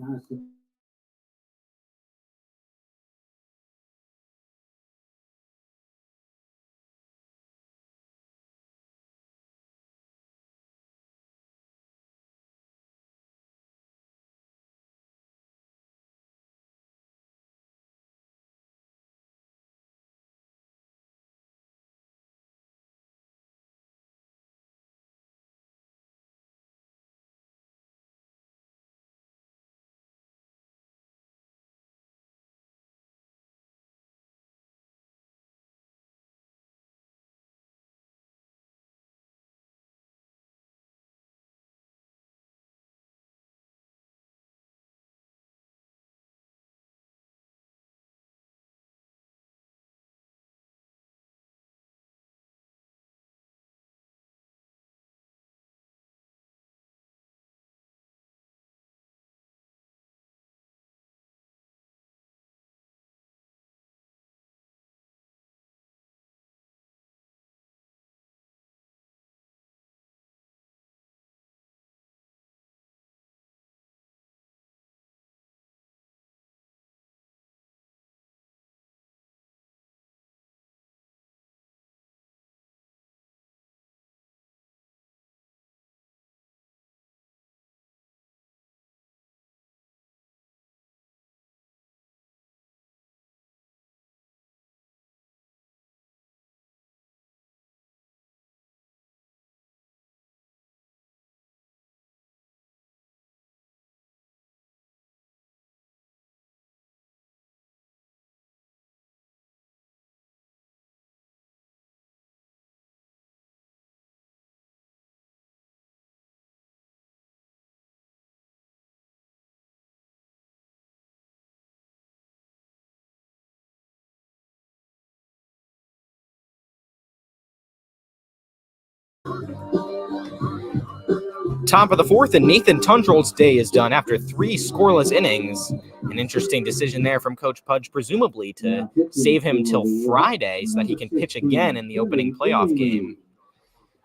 Top of the 4th, and Nathan Tundrell's day is done after 3 scoreless innings. An interesting decision there from Coach Pudge, presumably to save him till Friday so that he can pitch again in the opening playoff game.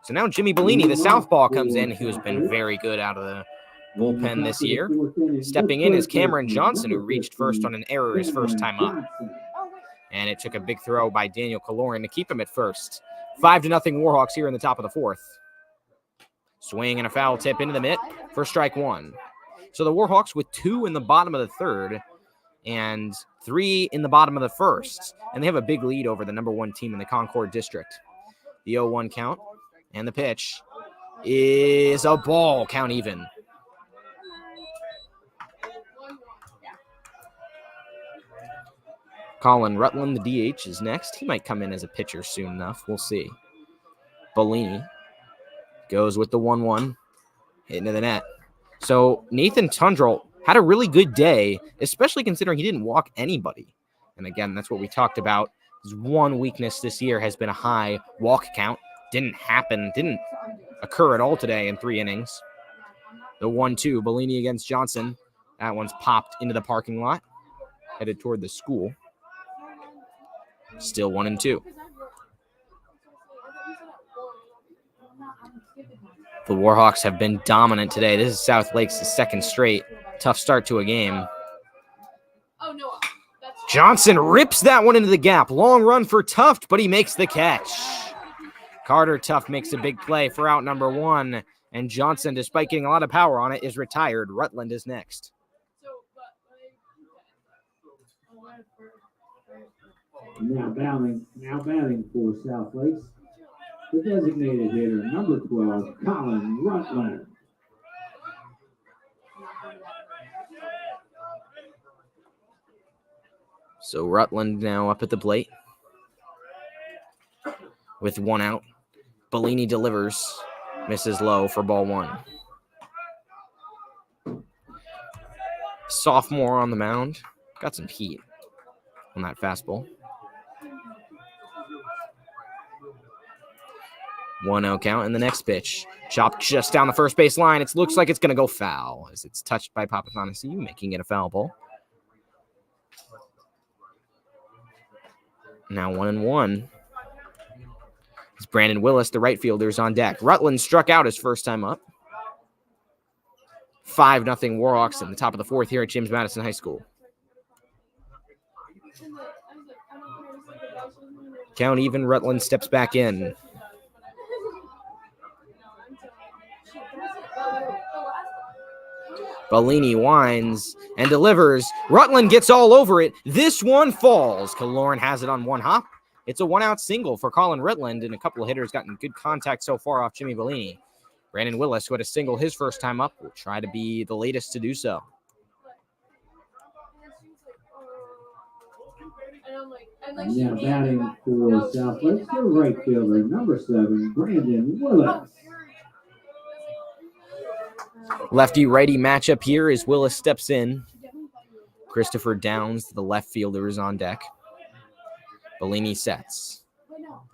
So now Jimmy Bellini, the southpaw, comes in, who's been very good out of the bullpen this year. Stepping in is Cameron Johnson, who reached first on an error his first time up. And it took a big throw by Daniel Kaloran to keep him at first. 5-0 Warhawks here in the top of the 4th. Swing and a foul tip into the mitt for strike 1. So the Warhawks with 2 in the bottom of the third and 3 in the bottom of the first. And they have a big lead over the number 1 team in the Concord district. The 0-1 count and the pitch is a ball, count even. Colin Rutland, the DH, is next. He might come in as a pitcher soon enough. We'll see. Bellini goes with the 1-1, hitting to the net. So Nathan Tundrell had a really good day, especially considering he didn't walk anybody. And again, that's what we talked about. His one weakness this year has been a high walk count. Didn't occur at all today in 3 innings. The 1-2, Bellini against Johnson. That one's popped into the parking lot, headed toward the school. Still 1-2. The Warhawks have been dominant today. This is South Lake's second straight. Tough start to a game. Johnson rips that one into the gap. Long run for Tuft, but he makes the catch. Carter Tuft makes a big play for out number 1. And Johnson, despite getting a lot of power on it, is retired. Rutland is next. Now batting for South Lakes, the designated hitter, number 12, Colin Rutland. So Rutland now up at the plate with 1 out. Bellini delivers, misses low for ball 1. Sophomore on the mound, got some heat on that fastball. 1-0 count, and the next pitch chopped just down the first base line. It looks like it's going to go foul as it's touched by Papathanassiou, making it a foul ball. Now 1-1. It's Brandon Willis, the right fielder, is on deck. Rutland struck out his first time up. 5-0 Warhawks in the top of the 4th here at James Madison High School. Count even, Rutland steps back in. Bellini winds and delivers. Rutland gets all over it. This one falls. Kaloran has it on 1 hop. It's a 1-out single for Colin Rutland, and a couple of hitters gotten good contact so far off Jimmy Bellini. Brandon Willis, who had a single his first time up, will try to be the latest to do so. Now batting for South Lakes, the right fielder, number 7, Brandon Willis. Lefty-righty matchup here as Willis steps in. Christopher Downs, the left fielder, is on deck. Bellini sets.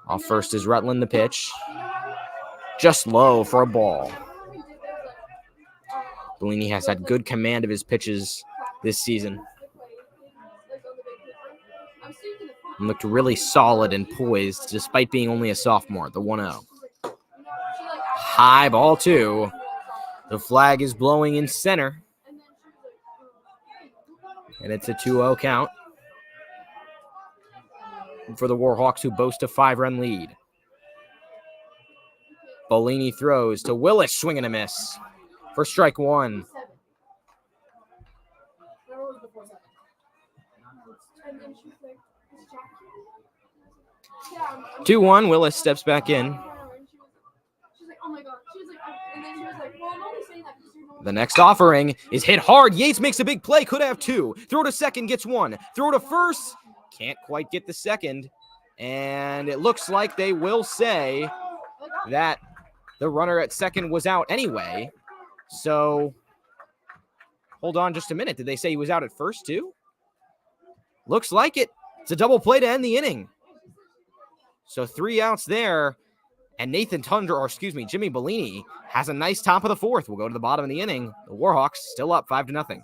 Off first is Rutland, the pitch. Just low for a ball. Bellini has had good command of his pitches this season. And looked really solid and poised despite being only a sophomore, the 1-0. High ball 2. The flag is blowing in center. And it's a 2-0 count for the Warhawks, who boast a 5-run lead. Bellini throws to Willis, swing and a miss for strike 1. 2-1, Willis steps back in. The next offering is hit hard. Yates makes a big play, could have 2. Throw to second, gets 1. Throw to first, can't quite get the second. And it looks like they will say that the runner at second was out anyway. So, hold on just a minute. Did they say he was out at first too? Looks like it. It's a double play to end the inning. So 3 outs there. And Jimmy Bellini has a nice top of the 4th. We'll go to the bottom of the inning. The Warhawks still up 5-0.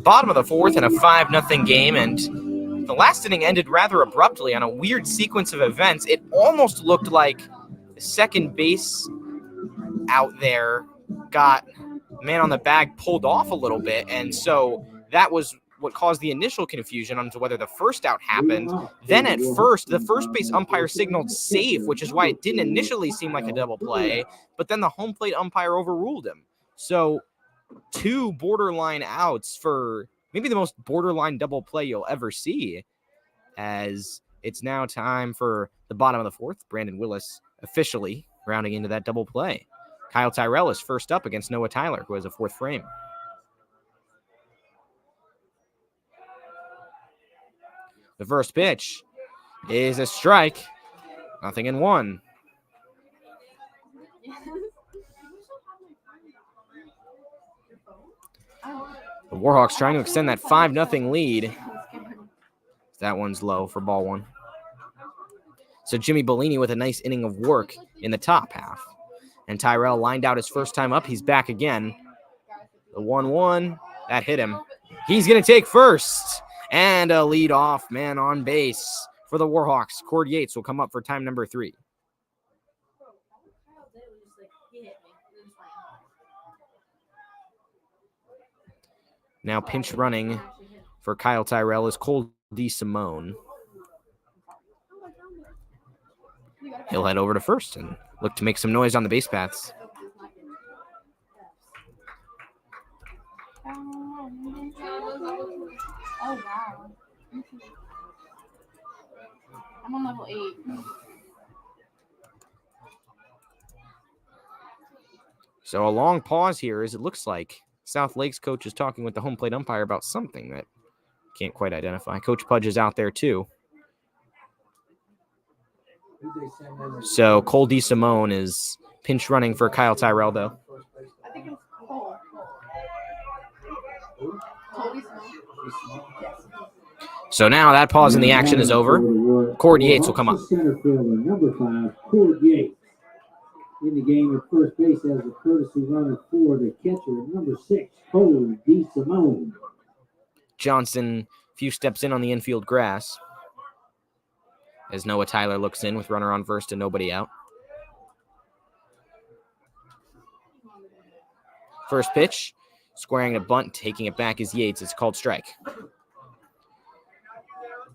Bottom of the fourth in a 5-0 game, and the last inning ended rather abruptly on a weird sequence of events. It almost looked like the second base out there got man on the bag pulled off a little bit, and so that was what caused the initial confusion onto whether the first out happened. Then at first, the first base umpire signaled safe, which is why it didn't initially seem like a double play, but then the home plate umpire overruled him. So 2 borderline outs for maybe the most borderline double play you'll ever see, as it's now time for the bottom of the fourth. Brandon Willis officially rounding into that double play. Kyle Tyrell is first up against Noah Tyler, who has a fourth frame. The first pitch is a strike. 0-1. The Warhawks trying to extend that 5-0 lead. That one's low for ball one. So Jimmy Bellini with a nice inning of work in the top half. And Tyrell lined out his first time up. He's back again. The 1-1, that hit him. He's going to take first. And a leadoff man on base for the Warhawks. Cord Yates will come up for time number 3. Now pinch running for Kyle Tyrell is Cole DeSimone. He'll head over to first and look to make some noise on the base paths. Oh, wow. I'm on level 8. So a long pause here as it looks like South Lakes coach is talking with the home plate umpire about something that can't quite identify. Coach Pudge is out there too. So Cole DeSimone is pinch running for Kyle Tyrell, though. I think it's Cole. So now that pause in the action is over. Cord Yates will come up. Center fielder, number 5, Cord Yates. In the game at first base as a courtesy runner for the catcher, number 6, Cole DeSimone. Johnson, a few steps in on the infield grass, as Noah Tyler looks in with runner on first and nobody out. First pitch, squaring a bunt, taking it back is Yates. It's called strike.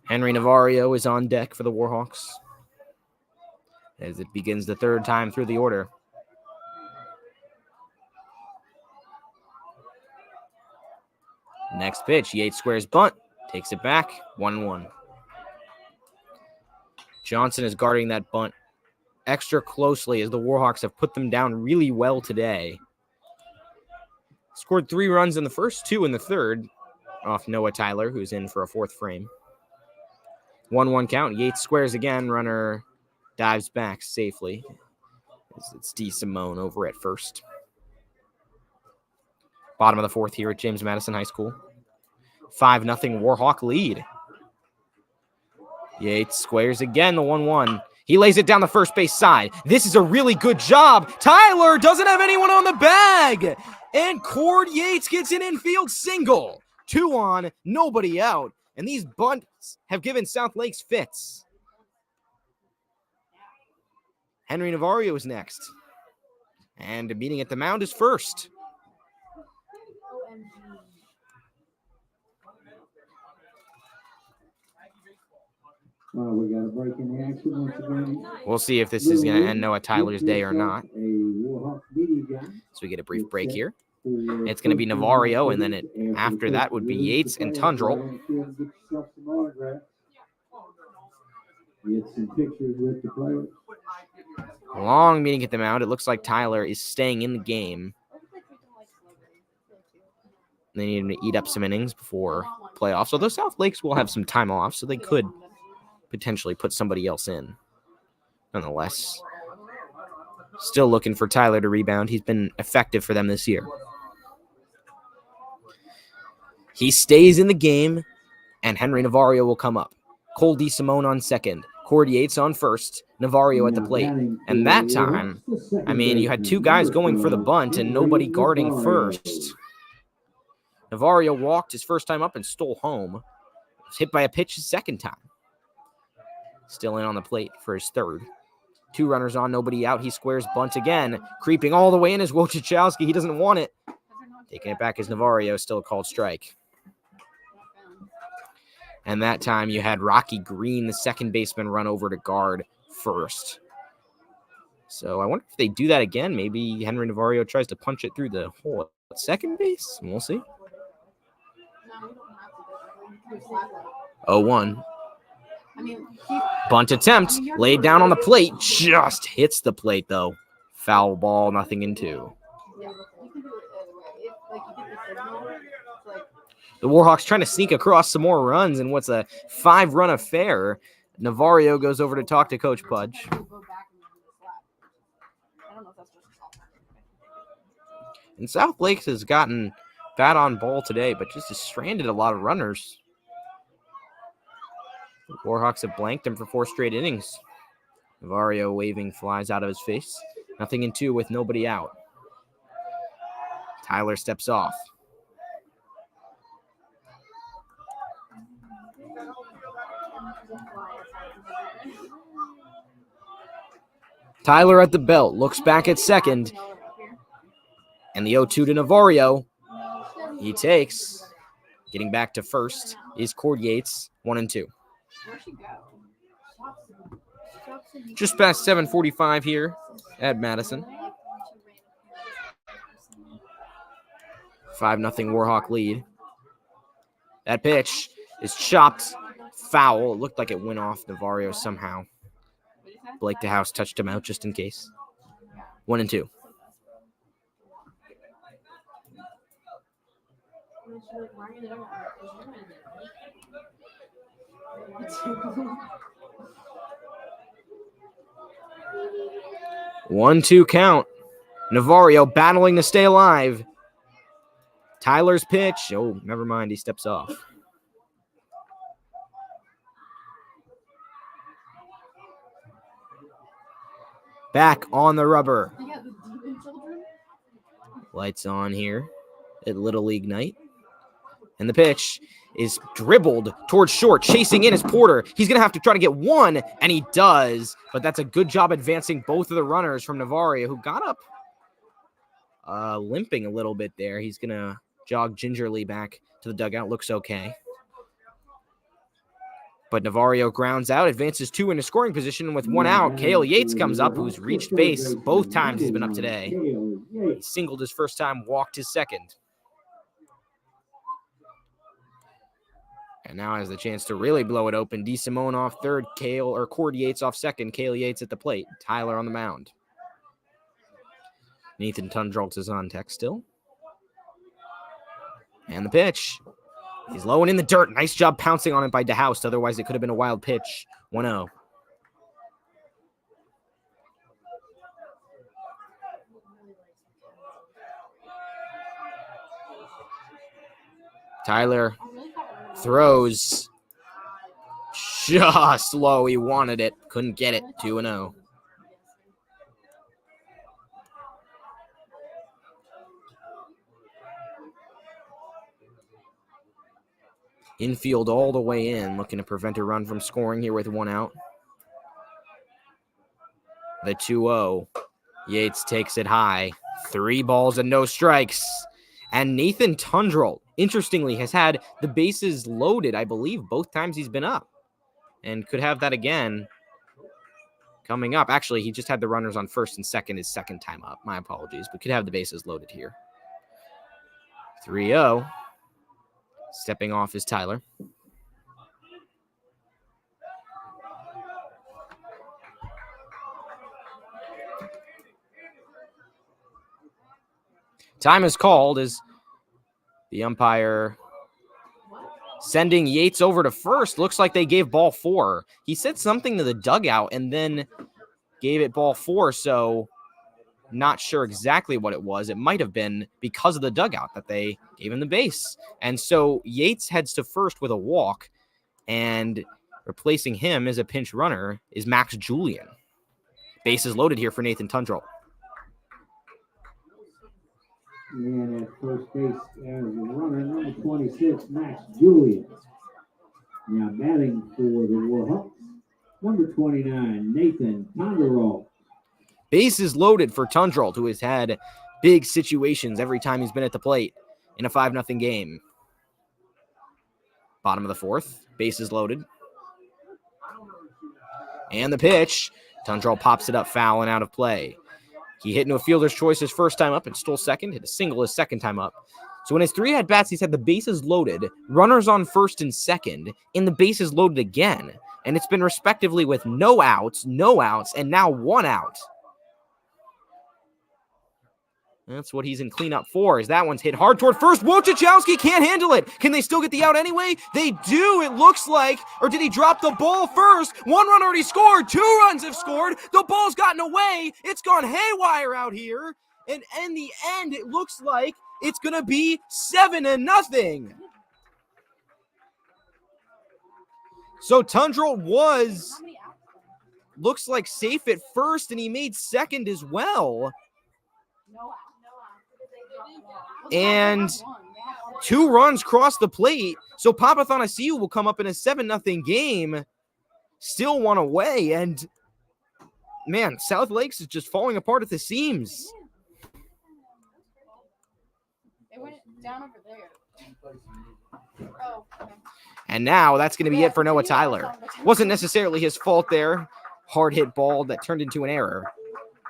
Henry Navario is on deck for the Warhawks as it begins the third time through the order. Next pitch, Yates squares bunt, takes it back, 1-1. Johnson is guarding that bunt extra closely as the Warhawks have put them down really well today. Scored 3 runs in the first, 2 in the third off Noah Tyler, who's in for a fourth frame. 1-1 count. Yates squares again. Runner dives back safely. It's DeSimone over at first. Bottom of the fourth here at James Madison High School. 5-0 Warhawk lead. Yates squares again, the 1-1. He lays it down the first base side. This is a really good job. Tyler doesn't have anyone on the bag. And Cord Yates gets an infield single. 2 on, nobody out. And these bunts have given South Lakes fits. Henry Navario is next. And meeting at the mound is first. We got a break in the action once again. We'll see if this is going to end Noah Tyler's day or not. So we get a brief break here. It's going to be Navario, and then after that would be Yates and Tundrell. Get some pictures with the players. Long meeting at the mound. It looks like Tyler is staying in the game. They need him to eat up some innings before playoffs. Although South Lakes will have some time off, so they could potentially put somebody else in. Nonetheless, still looking for Tyler to rebound. He's been effective for them this year. He stays in the game, and Henry Navario will come up. Cole DeSimone on second. Cord Yates on first. Navario at the plate. And that time, I mean, you had 2 guys going for the bunt and nobody guarding first. Navarro walked his first time up and stole home. Was hit by a pitch his second time. Still in on the plate for his third. 2 runners on, nobody out. He squares bunt again. Creeping all the way in is Wojciechowski. He doesn't want it. Taking it back is Navarro, still a called strike. And that time you had Rocky Green, the second baseman, run over to guard first. So I wonder if they do that again. Maybe Henry Navarro tries to punch it through the hole at second base. We'll see. 0-1. Bunt attempt, laid down on the plate, just hits the plate though. Foul ball, nothing in 2. The Warhawks trying to sneak across some more runs in what's a 5-run affair. Navarro goes over to talk to Coach Pudge. And South Lakes has gotten bad on ball today, but just has stranded a lot of runners. The Warhawks have blanked him for 4 straight innings. Navarro waving flies out of his face. Nothing in 2 with nobody out. Tyler steps off. Tyler at the belt, looks back at second. And the 0-2 to Navarro. He takes. Getting back to first is Cord Yates, 1-2. Just past 7:45 here at Madison. 5-0 Warhawk lead. That pitch is chopped foul. It looked like it went off Navarro somehow. Blake DeHouse touched him out just in case. 1-2. One-two count. Navarro battling to stay alive. Tyler's pitch. Oh, never mind. He steps off. Back on the rubber. Lights on here at Little League night. And the pitch is dribbled towards short. Chasing in is Porter. He's going to have to try to get one, and he does. But that's a good job advancing both of the runners from Navarro, who got up limping a little bit there. He's going to jog gingerly back to the dugout. Looks okay. But Navarro grounds out, advances 2 into scoring position with 1 out. Cale Yates comes up, who's reached base both times he's been up today. He singled his first time, walked his second. And now has the chance to really blow it open. DeSimone off third, Cord Yates off second. Cale Yates at the plate. Tyler on the mound. Nathan Tundroltz is on deck still. And the pitch. He's low and in the dirt. Nice job pouncing on it by DeHouse. Otherwise, it could have been a wild pitch. 1-0. Tyler throws just low. He wanted it. Couldn't get it. 2-0. Infield all the way in, looking to prevent a run from scoring here with 1 out. The 2-0. Yates takes it high. 3 balls and no strikes. And Nathan Tundroltz, interestingly, has had the bases loaded, I believe, both times he's been up. And could have that again coming up. Actually, he just had the runners on first and second his second time up. My apologies, but could have the bases loaded here. 3-0. Stepping off is Tyler. Time is called as the umpire sending Yates over to first. Looks like they gave ball 4. He said something to the dugout and then gave it ball 4, so not sure exactly what it was. It might have been because of the dugout that they gave him the base. And so Yates heads to first with a walk, and replacing him as a pinch runner is Max Julian. Base is loaded here for Nathan Tundroltz. And at first base as a runner, number 26, Max Julian. Now batting for the Warhawks, number 29, Nathan Ponderoff. Bases loaded for Tundrell, who has had big situations every time he's been at the plate in a 5-0 game. Bottom of the fourth, bases loaded. And the pitch, Tundrell pops it up, foul and out of play. He hit into a fielder's choice his first time up and stole second, hit a single his second time up. So in his 3 at-bats, he's had the bases loaded, runners on first and second, and the bases loaded again. And it's been respectively with no outs, and now 1 out. That's what he's in cleanup for, as that one's hit hard toward first. Wojciechowski can't handle it. Can they still get the out anyway? They do, it looks like. Or did he drop the ball first? 1 run already scored. 2 runs have scored. The ball's gotten away. It's gone haywire out here. And in the end, it looks like it's going to be 7-0. So Tundrell looks like safe at first, and he made second as well. And 2 runs cross the plate. So Papathanassiou will come up in a 7-0 game. Still 1 away. And, man, South Lakes is just falling apart at the seams. It went down over there. Oh, okay. And now that's going to be it for Noah Tyler. Wasn't necessarily his fault there. Hard hit ball that turned into an error.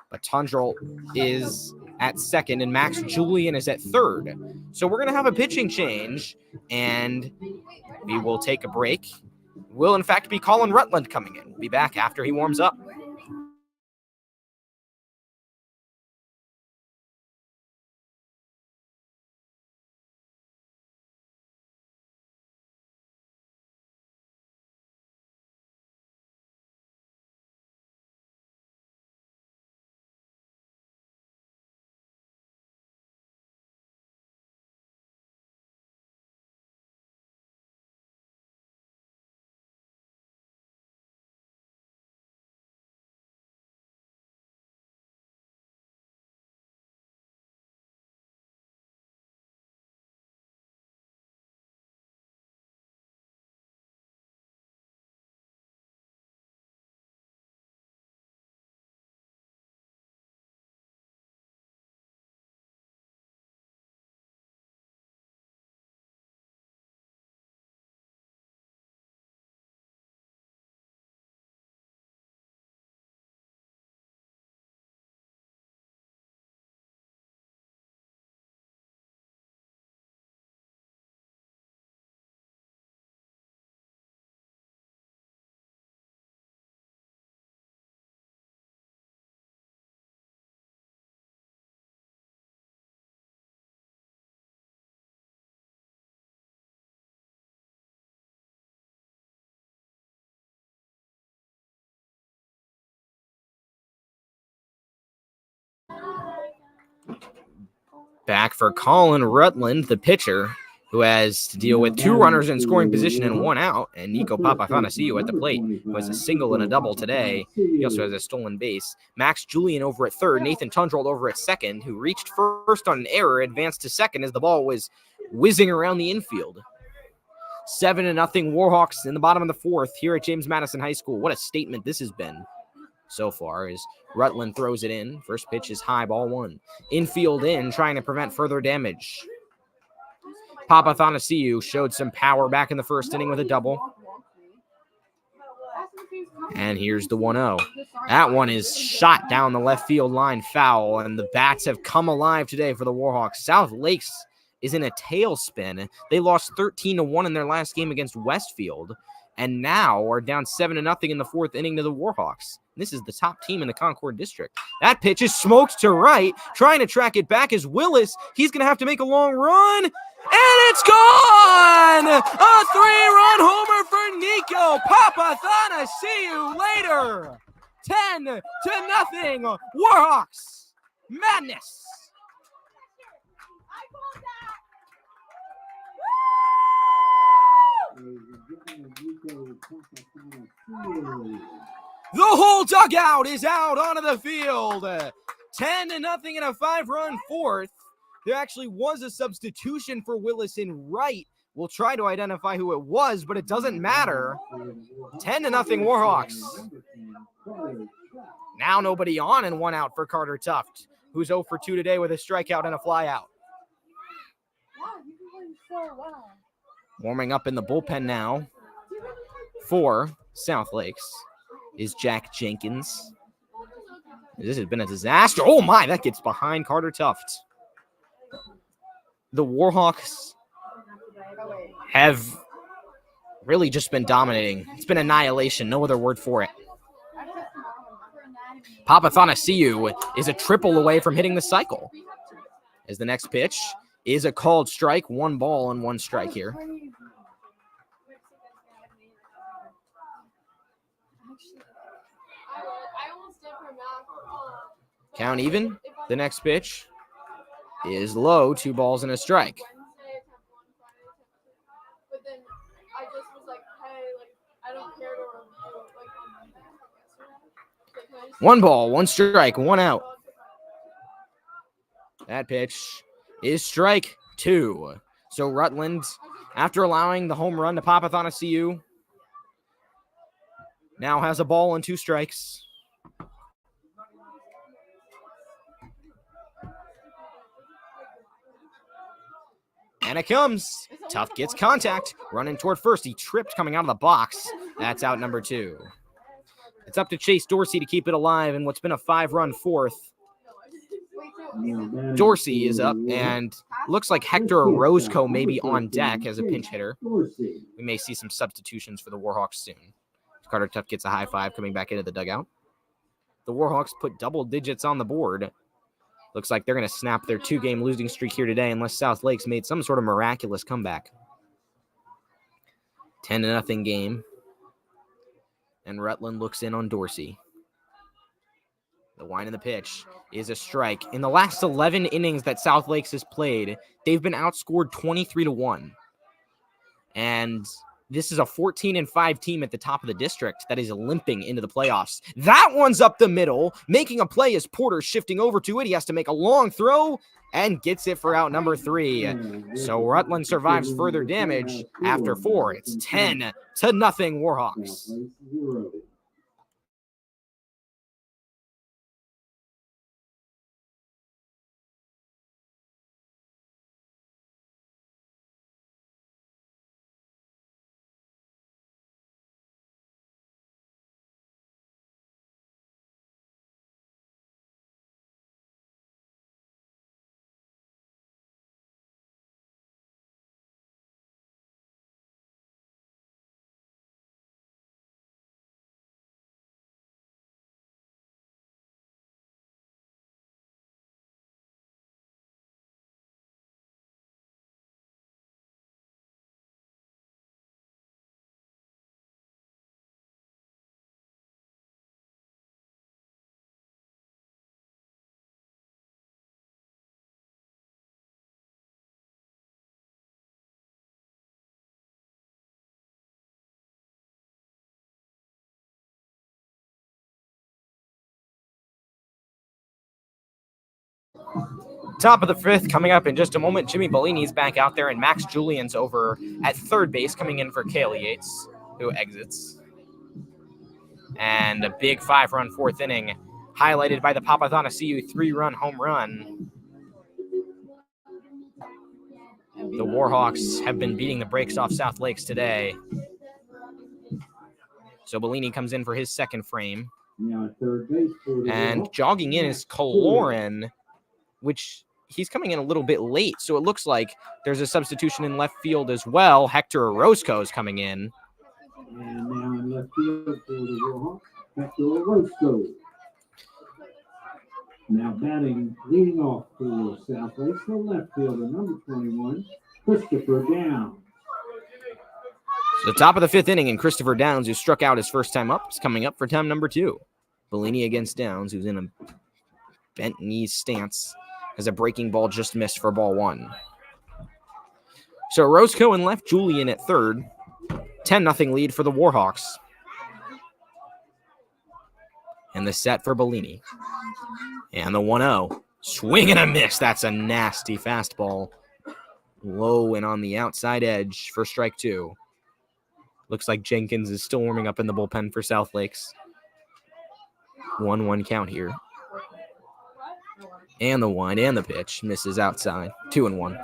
But Tundrell is at second, and Max Julian is at third. So we're going to have a pitching change, and we will take a break. Will, in fact, be Colin Rutland coming in. We'll be back after he warms up. Back for Colin Rutland, the pitcher, who has to deal with 2 runners in scoring position and 1 out, and Nico Papathanassiou at the plate, who has a single and a double today. He also has a stolen base. Max Julian over at third, Nathan Tundrell over at second, who reached first on an error, advanced to second as the ball was whizzing around the infield. 7-0 Warhawks in the bottom of the fourth here at James Madison High School. What a statement this has been so far as Rutland throws it in. First pitch is high, ball 1. Infield in, trying to prevent further damage. Papathanassiou showed some power back in the first inning with a double. And here's the 1-0. That one is shot down the left field line, foul, and the bats have come alive today for the Warhawks. South Lakes is in a tailspin. They lost 13-1 in their last game against Westfield, and now are down 7-0 in the fourth inning to the Warhawks. This is the top team in the Concord District. That pitch is smoked to right. Trying to track it back is Willis. He's going to have to make a long run. And it's gone! A 3-run homer for Nico Papathanassiou later. 10-0. Warhawks. Madness. The whole dugout is out onto the field. 10-0 in a 5-run fourth. There actually was a substitution for Willis in right. We'll try to identify who it was, but it doesn't matter. 10-0 Warhawks. Now nobody on and 1 out for Carter Tuft, who's 0 for 2 today with a strikeout and a flyout. Warming up in the bullpen now for South Lakes is Jack Jenkins. This has been a disaster. Oh my, that gets behind Carter Tuft. The Warhawks have really just been dominating. It's been annihilation. No other word for it. Papathanassiou is a triple away from hitting the cycle. As the next pitch is a called strike. 1 ball and 1 strike here. Count even. The next pitch is low. 2 balls and a strike. One ball, 1 strike, 1 out. That pitch is strike 2. So Rutland, after allowing the home run to Papathanassiou, now has a ball and 2 strikes. And it comes. Tuft gets contact. Running toward first. He tripped coming out of the box. That's out number 2. It's up to Chase Dorsey to keep it alive in what's been a 5-run fourth. Dorsey is up, and looks like Hector Orozco may be on deck as a pinch hitter. We may see some substitutions for the Warhawks soon. Carter Tuft gets a high five coming back into the dugout. The Warhawks put double digits on the board. Looks like they're going to snap their 2-game losing streak here today unless South Lakes made some sort of miraculous comeback. 10-0 game. And Rutland looks in on Dorsey. The wind of the pitch is a strike. In the last 11 innings that South Lakes has played, they've been outscored 23-1. And this is a 14-5 team at the top of the district that is limping into the playoffs. That one's up the middle, making a play as Porter shifting over to it. He has to make a long throw and gets it for out number 3. So Rutland survives further damage after 4. It's 10-0 Warhawks. Top of the 5th coming up in just a moment. Jimmy Bellini's back out there, and Max Julian's over at third base coming in for Kale Yates, who exits. And a big 5-run 4th inning, highlighted by the Papathanassiou 3-run home run. The Warhawks have been beating the brakes off South Lakes today. So Bellini comes in for his second frame. And jogging in is Kaloran, which he's coming in a little bit late. So it looks like there's a substitution in left field as well. Hector Orozco is coming in. And now in left field for the Warhawks, Hector Orozco. Now batting, leading off for South Lakes, the left fielder, number 21, Christopher Downs. So the top of the 5th inning, and Christopher Downs, who struck out his first time up, is coming up for time number 2. Bellini against Downs, who's in a bent knee stance, as a breaking ball just missed for ball 1. So Orozco and left, Julian at third. 10-0 lead for the Warhawks. And the set for Bellini. And the 1-0. Swing and a miss. That's a nasty fastball. Low and on the outside edge for strike 2. Looks like Jenkins is still warming up in the bullpen for South Lakes. 1-1 count here. And the wind and the pitch misses outside. 2-1.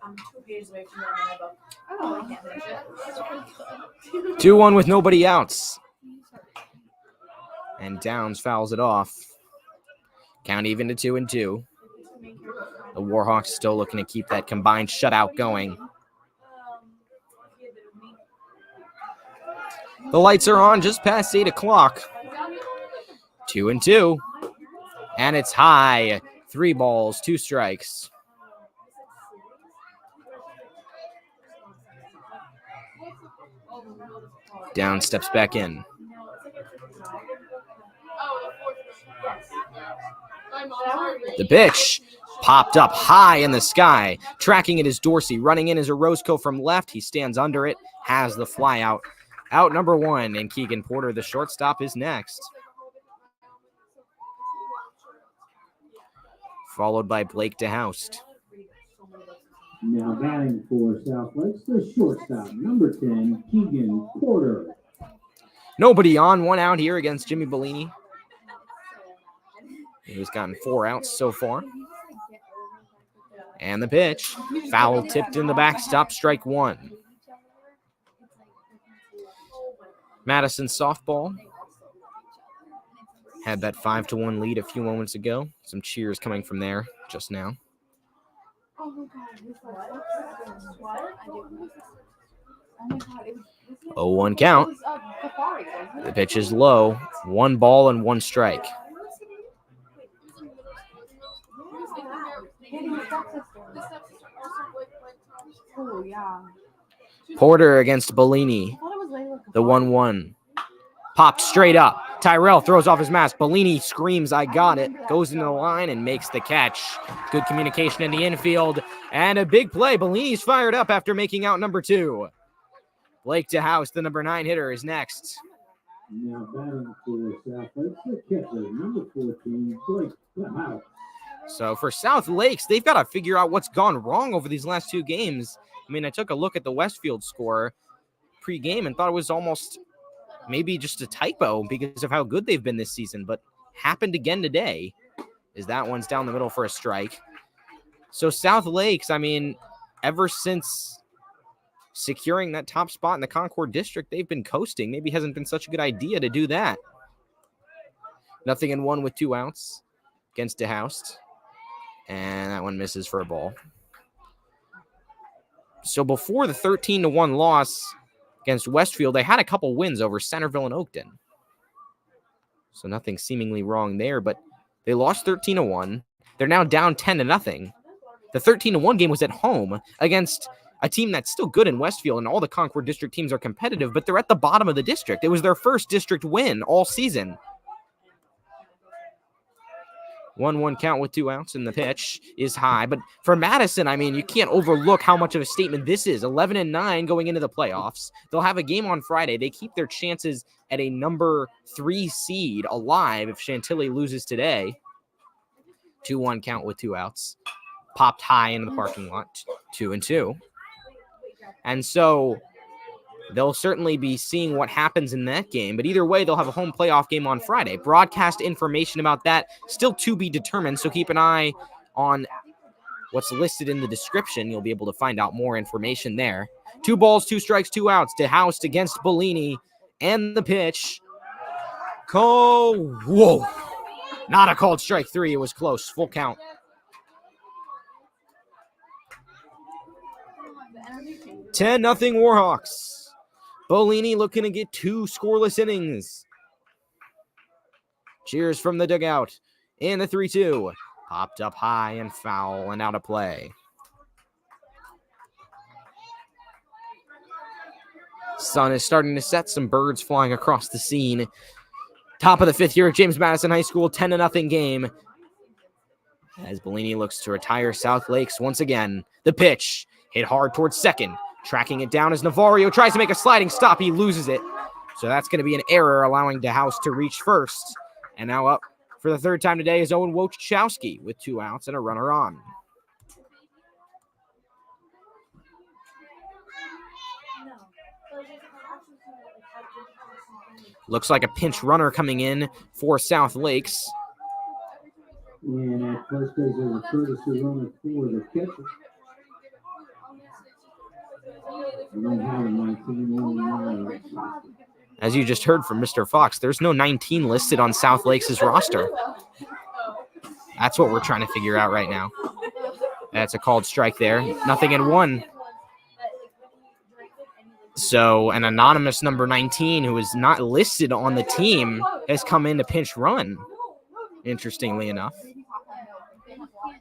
I'm 2 pages away from that. Oh, I can't finish it. 2-1 with nobody outs. And Downs fouls it off. Count even to 2-2. The Warhawks still looking to keep that combined shutout going. The lights are on just past 8 o'clock. 2-2. And it's high. 3 balls, 2 strikes. Down steps back in. The pitch popped up high in the sky. Tracking it is Dorsey. Running in is Orozco from left. He stands under it, has the fly out. Out number 1, and Keegan Porter, the shortstop, is next. Followed by Blake DeHoust. Now batting for South Lakes, the shortstop, number 10, Keegan Porter. Nobody on, 1 out here against Jimmy Bellini. He's gotten 4 outs so far. And the pitch, foul tipped in the backstop, strike 1. Madison softball had that 5-1 lead a few moments ago. Some cheers coming from there just now. 0-1 count. The pitch is low. 1 ball and 1 strike. Oh, yeah. Porter against Bellini. The 1-1. Popped straight up. Tyrell throws off his mask. Bellini screams, "I got it." Goes into the line and makes the catch. Good communication in the infield. And a big play. Bellini's fired up after making out number 2. Blake DeHouse, the number 9 hitter, is next. Now batting for South Lakes, the catcher, number 14, Blake DeHouse. So for South Lakes, they've got to figure out what's gone wrong over these last 2 games. I mean, I took a look at the Westfield score pre-game and thought it was almost maybe just a typo because of how good they've been this season, but happened again today is that one's down the middle for a strike. So South Lakes, I mean, ever since securing that top spot in the Concord District, they've been coasting. Maybe hasn't been such a good idea to do that. 0-1 with 2 outs against DeHoust. And that one misses for a ball. So before the 13-1 loss against Westfield, they had a couple wins over Centerville and Oakton. So nothing seemingly wrong there, but they lost 13-1. They're now down 10-0. The 13-1 game was at home against a team that's still good in Westfield, and all the Concord District teams are competitive, but they're at the bottom of the district. It was their first district win all season. 1-1 count with 2 outs, and the pitch is high. But for Madison, I mean, you can't overlook how much of a statement this is. 11-9 going into the playoffs. They'll have a game on Friday. They keep their chances at a number 3 seed alive if Chantilly loses today. 2-1 count with 2 outs. Popped high into the parking lot. 2-2. And so they'll certainly be seeing what happens in that game. But either way, they'll have a home playoff game on Friday. Broadcast information about that still to be determined. So keep an eye on what's listed in the description. You'll be able to find out more information there. 2 balls, 2 strikes, 2 outs. DeHoust against Bellini. And the pitch. Whoa. Not a called strike 3. It was close. Full count. 10-0 Warhawks. Bellini looking to get 2 scoreless innings. Cheers from the dugout. In the 3-2. Popped up high and foul and out of play. Sun is starting to set. Some birds flying across the scene. Top of the 5th here at James Madison High School. 10-0 game. As Bellini looks to retire South Lakes once again. The pitch hit hard towards second. Tracking it down as Navarro tries to make a sliding stop. He loses it. So that's going to be an error, allowing DeHouse to reach first. And now up for the third time today is Owen Wojciechowski with 2 outs and a runner on. Looks like a pinch runner coming in for South Lakes. And at first base, there's a courtesy runner for the catcher. We don't have a 19 on. As you just heard from Mr. Fox, there's no 19 listed on South Lakes' roster. That's what we're trying to figure out right now. That's a called strike there. 0-1. So an anonymous number 19 who is not listed on the team has come in to pinch run, interestingly enough.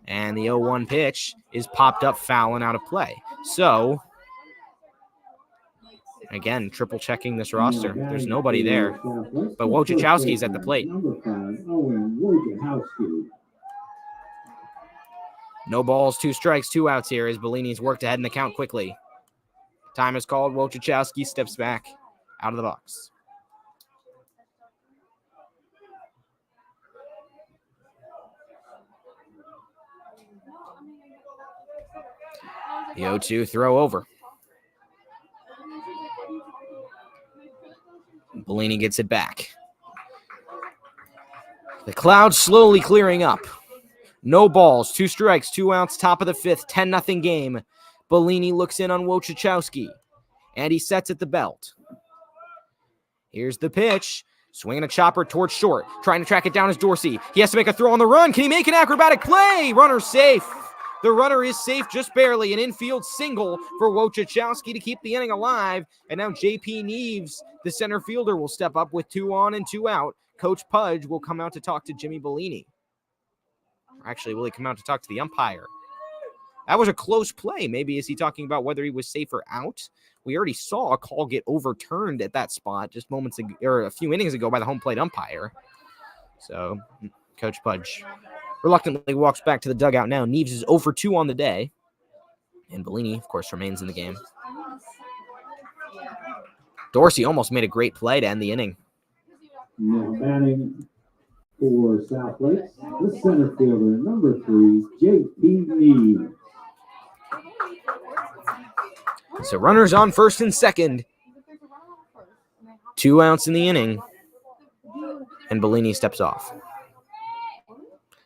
And the 0-1 pitch is popped up foul and out of play. So, again, triple checking this roster. There's nobody there. But Wojciechowski's at the plate. No balls, 2 strikes, 2 outs here as Bellini's worked ahead in the count quickly. Time is called. Wojciechowski steps back out of the box. The 0-2 throw over. Bellini gets it back. The clouds slowly clearing up. No balls, 2 strikes, 2 outs, top of the 5th, 10-0 game. Bellini looks in on Wojciechowski, and he sets at the belt. Here's the pitch. Swinging a chopper towards short. Trying to track it down is Dorsey. He has to make a throw on the run. Can he make an acrobatic play? Runner safe. The runner is safe just barely. An infield single for Wojciechowski to keep the inning alive. And now J.P. Neves, the center fielder, will step up with 2 on and 2 out. Coach Pudge will come out to talk to Jimmy Bellini. Actually, will he come out to talk to the umpire? That was a close play. Maybe is he talking about whether he was safe or out? We already saw a call get overturned at that spot just moments ago, or a few innings ago by the home plate umpire. So Coach Pudge reluctantly walks back to the dugout now. Neves is 0 for 2 on the day. And Bellini, of course, remains in the game. Dorsey almost made a great play to end the inning. Now batting for South Lakes, the center fielder, number 3, J.P. Neves. So runners on first and second. 2 outs in the inning. And Bellini steps off.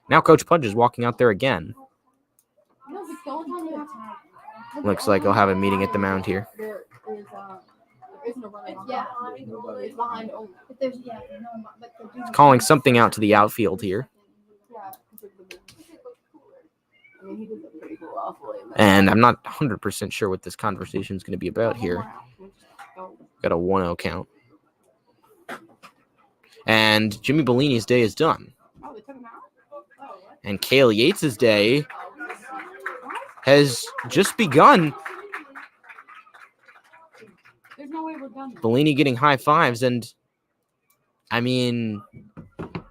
Now Coach Pudge is walking out there again. Looks like he'll have a meeting at the mound here. He's calling something out to the outfield here. And I'm not 100% sure what this conversation is going to be about here. Got a 1-0 count. And Jimmy Bellini's day is done. And Cale Yates' day has just begun. Bellini getting high fives. And, I mean,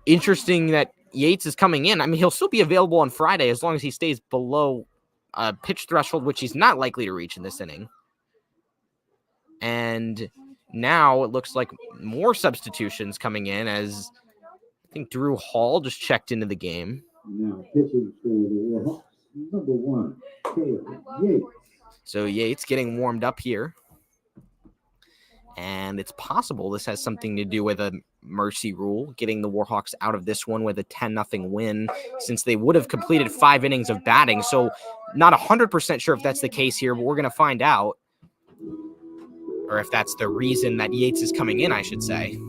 interesting that Yates is coming in. I mean, he'll still be available on Friday as long as he stays below a pitch threshold, which he's not likely to reach in this inning. And now it looks like more substitutions coming in as I think Drew Hall just checked into the game. Now pitching for the Warhawks, number 1, Cale Yates. So Yates getting warmed up here. And it's possible this has something to do with a mercy rule, getting the Warhawks out of this one with a 10-0 win, since they would have completed 5 innings of batting. So not 100% sure if that's the case here, but we're going to find out. Or if that's the reason that Yates is coming in, I should say.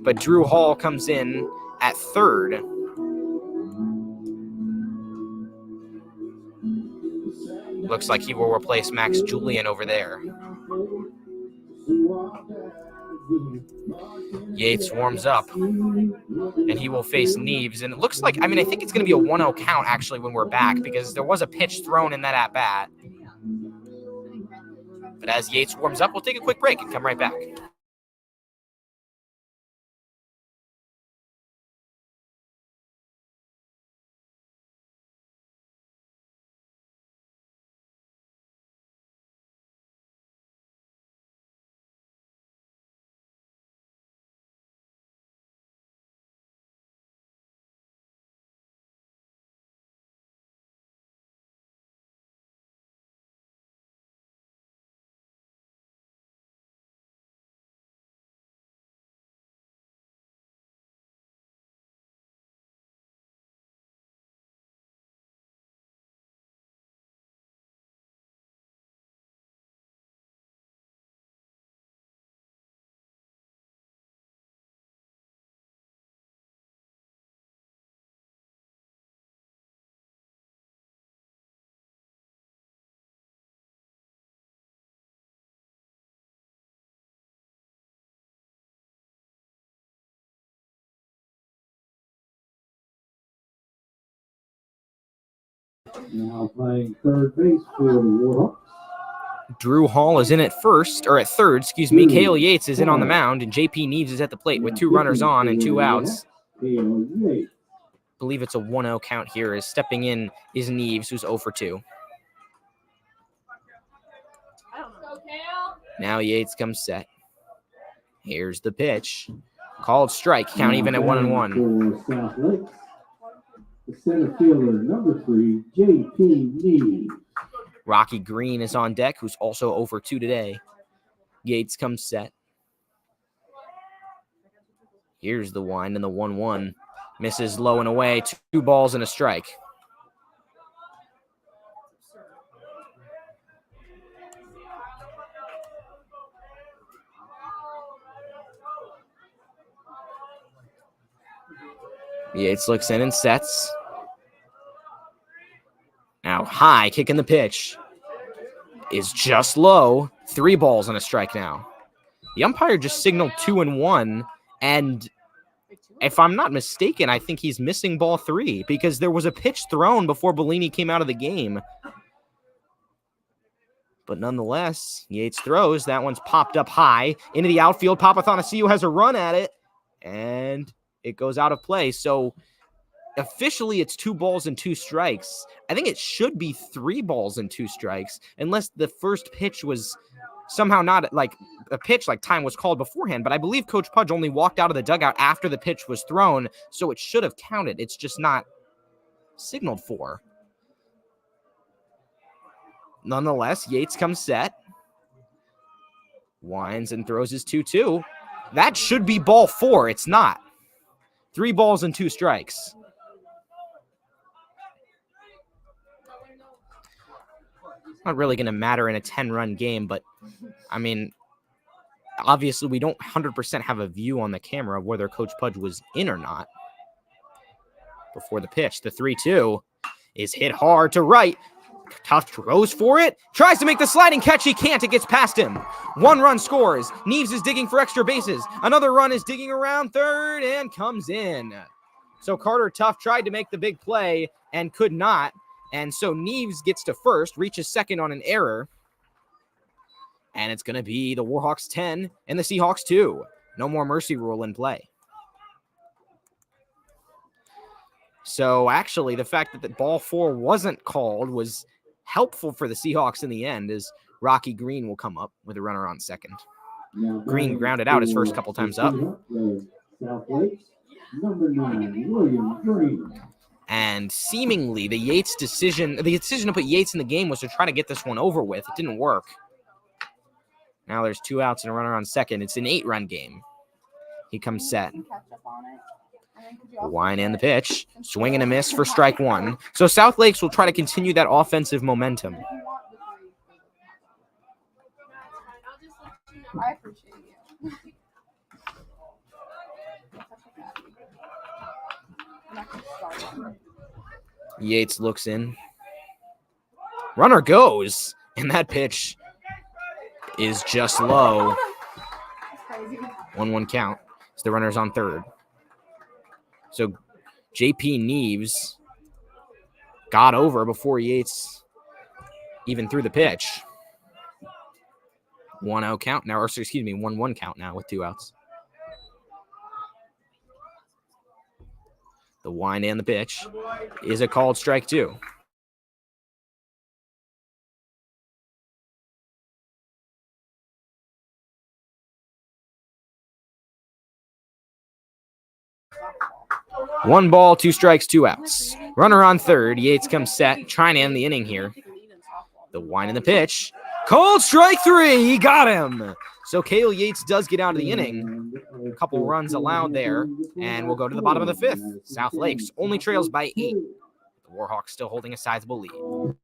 But Drew Hall comes in at third. Looks like he will replace Max Julian over there. Yates warms up, and he will face Neves. And it looks like, I mean, I think it's going to be a 1-0 count, actually, when we're back, because there was a pitch thrown in that at-bat. But as Yates warms up, we'll take a quick break and come right back. Now playing third base for the Warhawks. Drew Hall is in at third, excuse me. Cale Yates is in on the mound, and JP Neves is at the plate with 2 runners on and 2 outs. Cale Yates. Believe it's a 1-0 count here. As stepping in is Neves, who's 0 for 2. I don't know. Now Yates comes set. Here's the pitch. Called strike, count even at 1-1. For South Lakes, the center fielder, number 3, J.P. Neves. Rocky Green is on deck, who's also 0 for 2 today. Yates comes set. Here's the wind and the 1-1. Misses low and away. 2 balls and a strike. Yates looks in and sets. Now high, kicking the pitch. Is just low. 3 balls and a strike now. The umpire just signaled 2-1, and if I'm not mistaken, I think he's missing ball 3 because there was a pitch thrown before Bellini came out of the game. But nonetheless, Yates throws. That one's popped up high into the outfield. Papathanasiou has a run at it, and it goes out of play. So officially it's 2 balls and 2 strikes. I think it should be 3 balls and 2 strikes unless the first pitch was somehow not like a pitch, like time was called beforehand. But I believe Coach Pudge only walked out of the dugout after the pitch was thrown, so it should have counted. It's just not signaled for. Nonetheless, Yates comes set. Winds and throws his 2-2. That should be ball 4. It's not. 3 balls and 2 strikes. Not really going to matter in a 10-run game, but I mean, obviously we don't 100% have a view on the camera of whether Coach Pudge was in or not before the pitch. The 3-2 is hit hard to right. Tuft goes for it, tries to make the sliding catch. He can't. It gets past him. 1 run scores. Neves is digging for extra bases. Another run is digging around third and comes in. So Carter Tuft tried to make the big play and could not. And so Neves gets to first, reaches second on an error. And it's going to be the Warhawks 10 and the Seahawks 2. No more mercy rule in play. So actually, the fact that the ball 4 wasn't called was helpful for the Seahawks in the end, as Rocky Green will come up with a runner on second. Green grounded out his first couple times up. South Lakes, number 9, William Green. And seemingly the decision to put Yates in the game was to try to get this one over with. It didn't work. Now there's 2 outs and a runner on second. It's an 8-run game. He comes set. The wind and the pitch. Swing and a miss for strike 1. So South Lakes will try to continue that offensive momentum. I appreciate you. Yates looks in. Runner goes. And that pitch is just low. 1-1 count. So the runner's on third. So JP Neves got over before Yates even threw the pitch. 1-0 count now, or excuse me, 1-1 count now with 2 outs. The wind and the pitch is a called strike 2. One ball, 2 strikes, 2 outs. Runner on third. Yates comes set, trying to end the inning here. The wind and the pitch. Called strike 3. He got him. So Cale Yates does get out of the inning. A couple runs allowed there. And we'll go to the bottom of the 5th. South Lakes only trails by 8. The Warhawks still holding a sizable lead.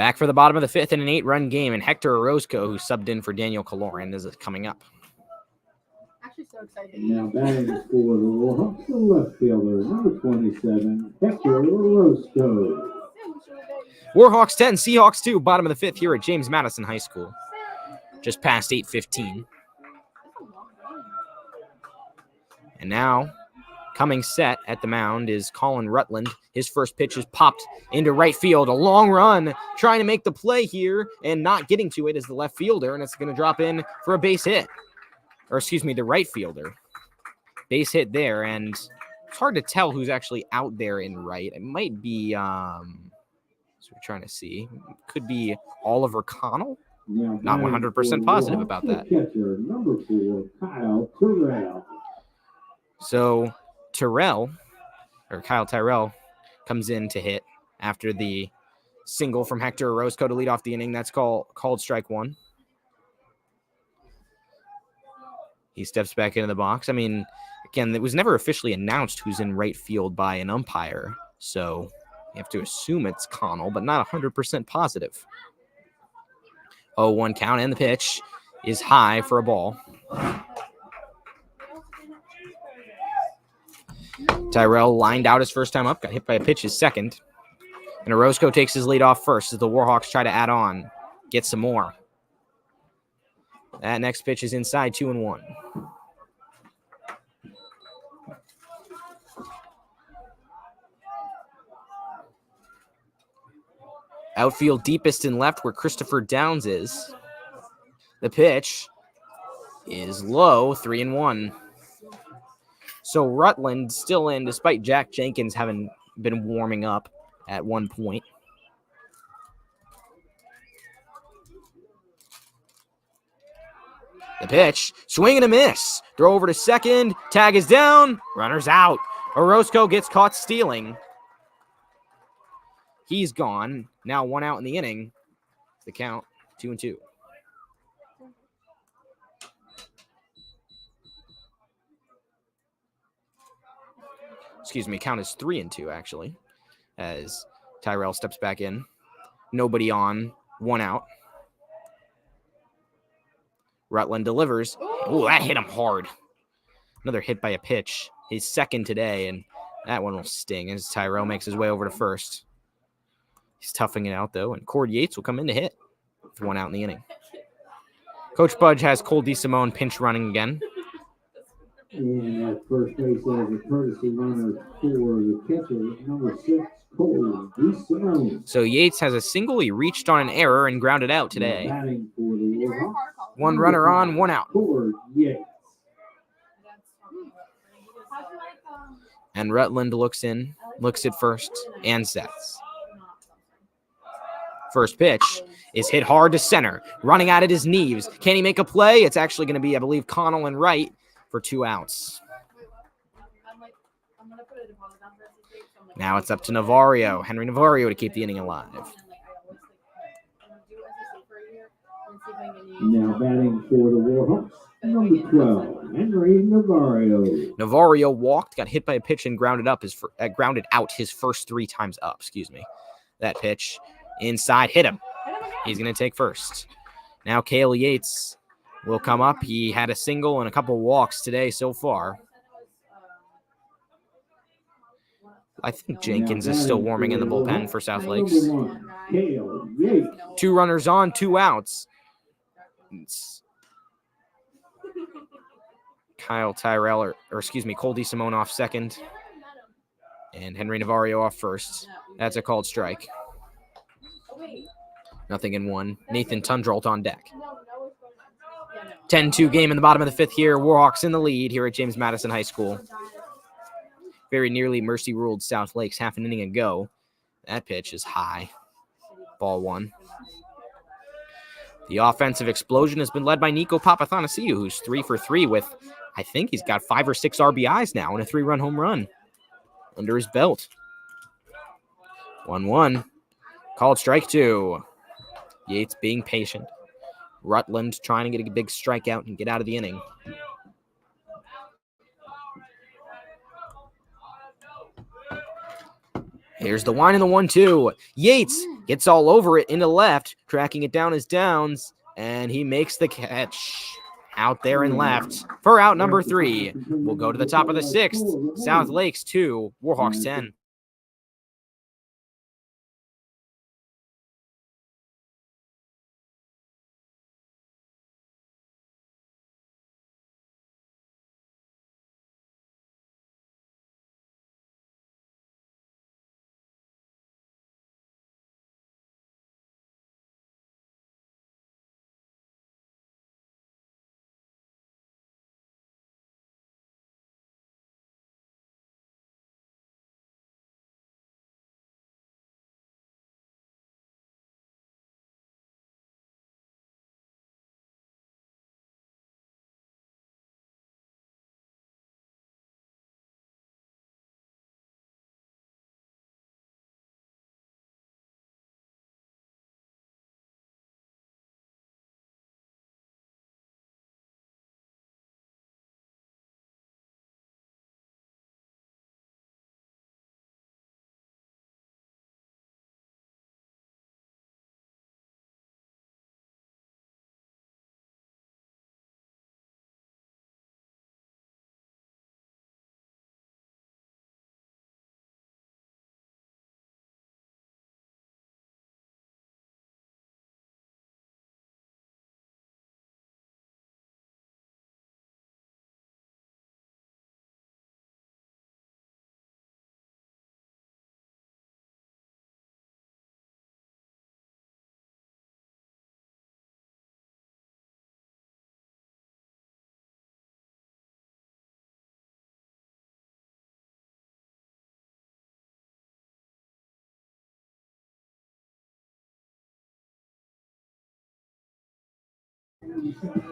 Back for the bottom of the fifth in an 8-run game, and Hector Orozco, who subbed in for Daniel Kaloran, is coming up. Actually, so excited. Now batting for the Warhawks, the left fielder, number 27, Hector Orozco. Warhawks 10, Seahawks 2, bottom of the fifth here at James Madison High School. Just past 8:15. And now, coming set at the mound is Colin Rutland. His first pitch is popped into right field. A long run, trying to make the play here, and not getting to it is the left fielder, and it's going to drop in for a base hit. Or excuse me, the right fielder. Base hit there, and it's hard to tell who's actually out there in right. It might be, so we're trying to see. Could be Oliver Connell. Not 100% positive about that. Catcher, number 4, Kyle Terrell. So Kyle Tyrell comes in to hit after the single from Hector Orozco to lead off the inning. That's called strike one. He steps back into the box. I mean, again, it was never officially announced who's in right field by an umpire. So you have to assume it's Connell, but not 100% positive. 0-1 count, and the pitch is high for a ball. Tyrell lined out his first time up, got hit by a pitch his second. And Orozco takes his lead off first as the Warhawks try to add on, get some more. That next pitch is inside, 2-1. Outfield deepest and left where Christopher Downs is. The pitch is low, 3-1. So Rutland still in, despite Jack Jenkins having been warming up at one point. The pitch, swing and a miss. Throw over to second, tag is down, runner's out. Orozco gets caught stealing. He's gone. Now 1 out in the inning. The count, 2-2. Excuse me, count is 3-2, actually, as Tyrell steps back in. Nobody on, 1 out. Rutland delivers. Oh, that hit him hard. Another hit by a pitch. His second today, and that one will sting as Tyrell makes his way over to first. He's toughing it out, though, and Cord Yates will come in to hit with 1 out in the inning. Coach Budge has Cole DeSimone pinch running again. And at first base as a courtesy runner for the catcher, number 6, Cole DeSimone. So Yates has a single. He reached on an error and grounded out today. Batting for the Warhawks, 1 runner on, 1 out. Cord Yates. And Rutland looks at first, and sets. First pitch is hit hard to center. Running at it is Neves. Can he make a play? It's actually going to be, I believe, Connell and Wright for 2 outs. Now it's up to Navarro, Henry Navarro, to keep the inning alive. Now batting for the Warhawks, number 12, Henry Navarro. Navarro walked, got hit by a pitch, and grounded out his first 3 times up. Excuse me. That pitch inside hit him. He's going to take first. Now Cale Yates will come up. He had a single and a couple walks today so far. I think Jenkins is still warming in the bullpen for South Lakes. 2 runners on, 2 outs. It's Kyle Tyrell, or excuse me, Cole DeSimone off second. And Henry Navarro off first. That's a called strike. 0-1. Nathan Tundrolt on deck. 10-2 game in the bottom of the 5th here. Warhawks in the lead here at James Madison High School. Very nearly mercy ruled South Lakes half an inning ago. That pitch is high. Ball 1. The offensive explosion has been led by Nico Papathanasiou, who's 3 for 3 with, I think he's got 5 or 6 RBIs now and a 3-run home run under his belt. 1-1. Called strike 2. Yates being patient. Rutland trying to get a big strikeout and get out of the inning. Here's the line in the 1-2. Yates Gets all over it into left. Tracking it down is Downs. And he makes the catch out there and left for out number 3. We'll go to the top of the 6th. South Lakes 2, Warhawks 10.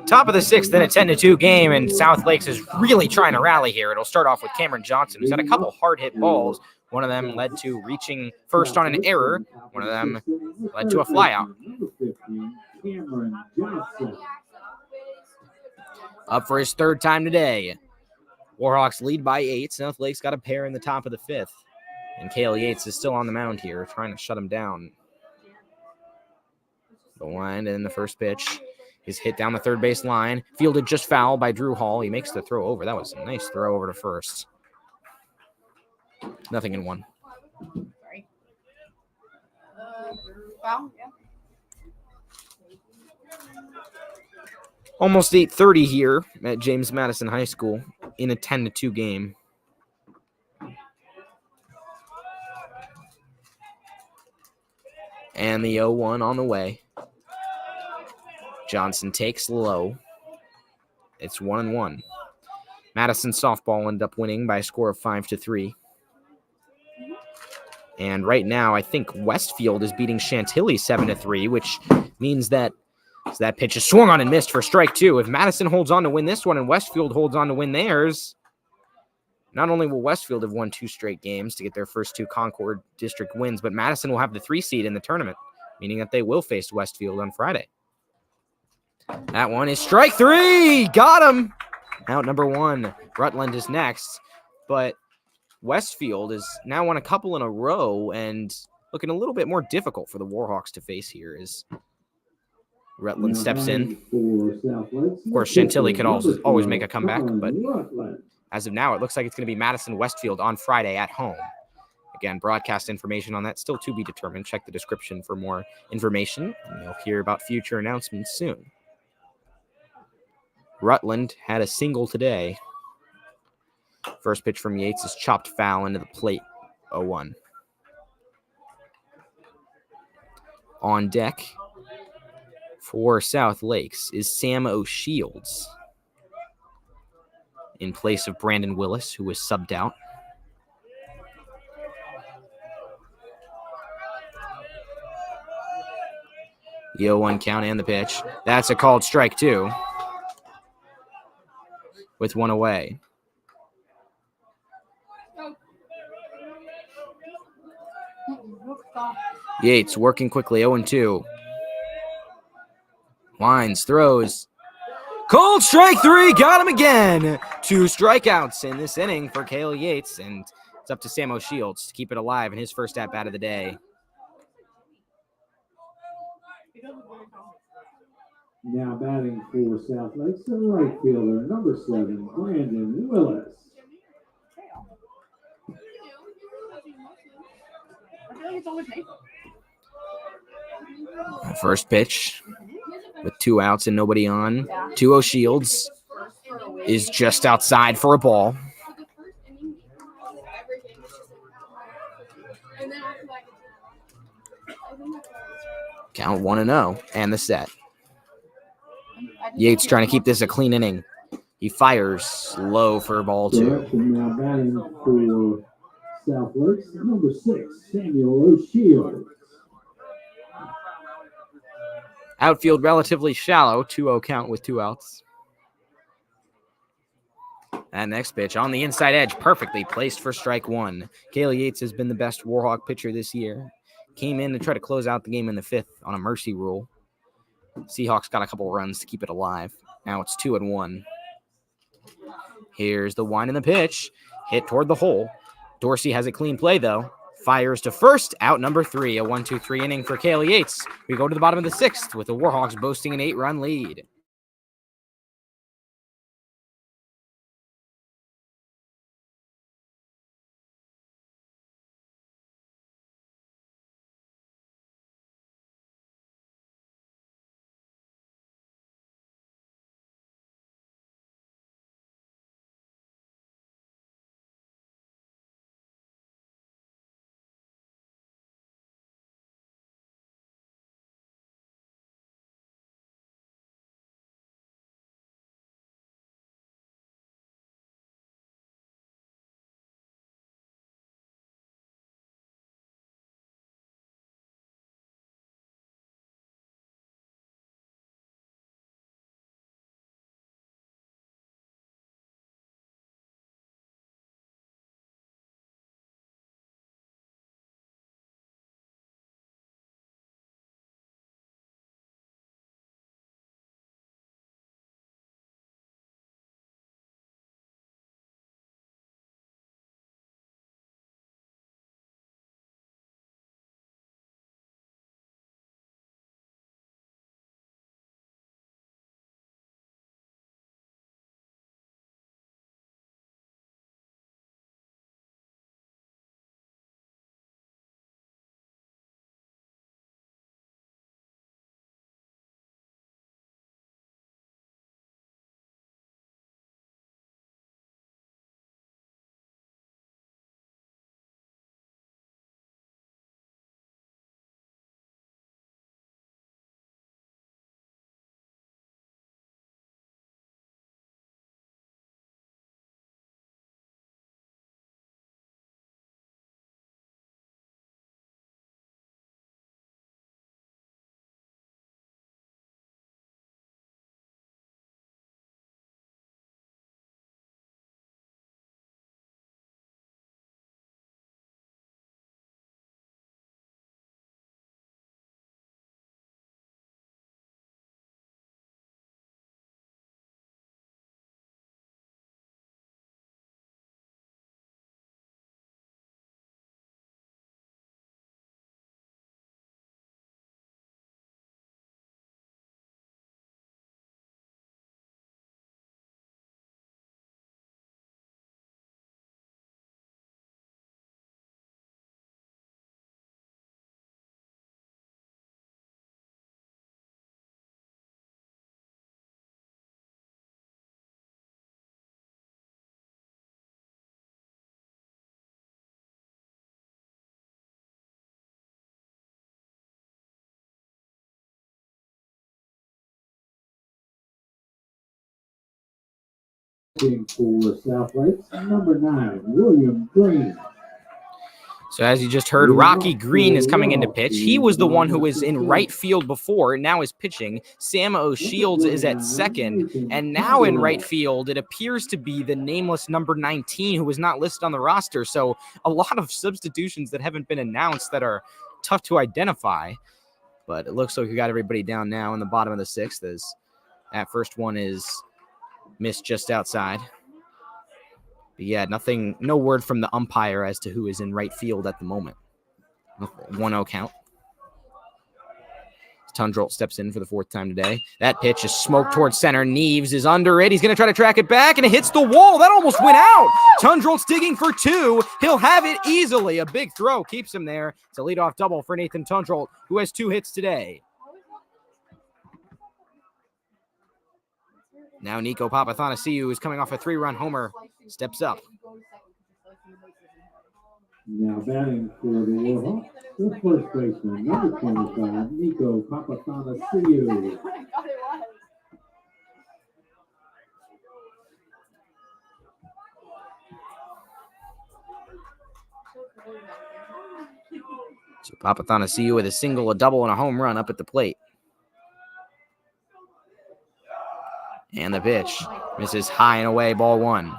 Top of the 6th in a 10-2 game, and South Lakes is really trying to rally here. It'll start off with Cameron Johnson, who's had a couple hard-hit balls. One of them led to reaching first on an error. One of them led to a flyout. Up for his 3rd time today. Warhawks lead by 8. South Lakes got a pair in the top of the 5th. And Cale Yates is still on the mound here, trying to shut him down. The wind and the first pitch is hit down the third base line. Fielded just foul by Drew Hall. He makes the throw over. That was a nice throw over to first. 0-1. Sorry. Foul, yeah. Almost 8:30 here at James Madison High School in a 10-2 game. And the 0-1 on the way. Johnson takes low. It's 1-1. Madison softball ended up winning by a score of 5-3. And right now, I think Westfield is beating Chantilly 7-3, which means that pitch is swung on and missed for strike 2. If Madison holds on to win this one and Westfield holds on to win theirs, not only will Westfield have won 2 straight games to get their first 2 Concord District wins, but Madison will have the 3 seed in the tournament, meaning that they will face Westfield on Friday. That one is strike 3. Got him. Out number 1. Rutland is next, but Westfield has now won a couple in a row and looking a little bit more difficult for the Warhawks to face here as Rutland steps in. Of course, Chantilly could always make a comeback, but as of now, it looks like it's going to be Madison-Westfield on Friday at home. Again, broadcast information on that still to be determined. Check the description for more information, and you'll hear about future announcements soon. Rutland had a single today. First pitch from Yates is chopped foul into the plate, 0-1. On deck for South Lakes is Sam O'Shields in place of Brandon Willis, who was subbed out. The 0-1 count and the pitch. That's a called strike 2 with 1 away. Yates working quickly, 0-2. Lines, throws. Cold strike 3, got him again. 2 strikeouts in this inning for Cale Yates, and it's up to Sam O'Shields to keep it alive in his first at-bat of the day. Now batting for South Lakes, the right fielder, number 7, Brandon Willis. I feel like it's always me. First pitch with 2 outs and nobody on. 2-0 Shields is just outside for a ball. Count 1-0 and the set. Yates trying to keep this a clean inning. He fires low for ball 2. Now batting for South Lakes, number 6, Samuel O'Shields. Outfield relatively shallow, 2-0 count with 2 outs. That next pitch on the inside edge, perfectly placed for strike 1. Kaylee Yates has been the best Warhawk pitcher this year. Came in to try to close out the game in the 5th on a mercy rule. Seahawks got a couple runs to keep it alive. Now it's 2-1. Here's the wind and the pitch. Hit toward the hole. Dorsey has a clean play, though. Fires to first, out number 3. A 1-2-3 inning for Kaylee Yates. We go to the bottom of the 6th with the Warhawks boasting an 8-run lead. For South Lakes, number 9, William Green. So as you just heard, Rocky Green is coming in to pitch. He was the one who was in right field before, now is pitching. Sam O'Shields is at second, and now in right field, it appears to be the nameless number 19 who was not listed on the roster. So a lot of substitutions that haven't been announced that are tough to identify. But it looks like we got everybody down now in the bottom of the 6th as that first one is missed just outside. But yeah, no word from the umpire as to who is in right field at the moment. 1-0 count. Tundrolt steps in for the 4th time today. That pitch is smoked towards center. Neves is under it. He's going to try to track it back, and it hits the wall. That almost went out. Tundrolt's digging for 2. He'll have it easily. A big throw keeps him there. It's a leadoff double for Nathan Tundrolt, who has 2 hits today. Now Nico Papathanassiou, is coming off a 3-run homer, steps up. Now batting for the Warhawks, the first baseman, number 25, Nico Papathanassiou. So Papathanassiou with a single, a double, and a home run up at the plate. And the pitch misses high and away, ball 1.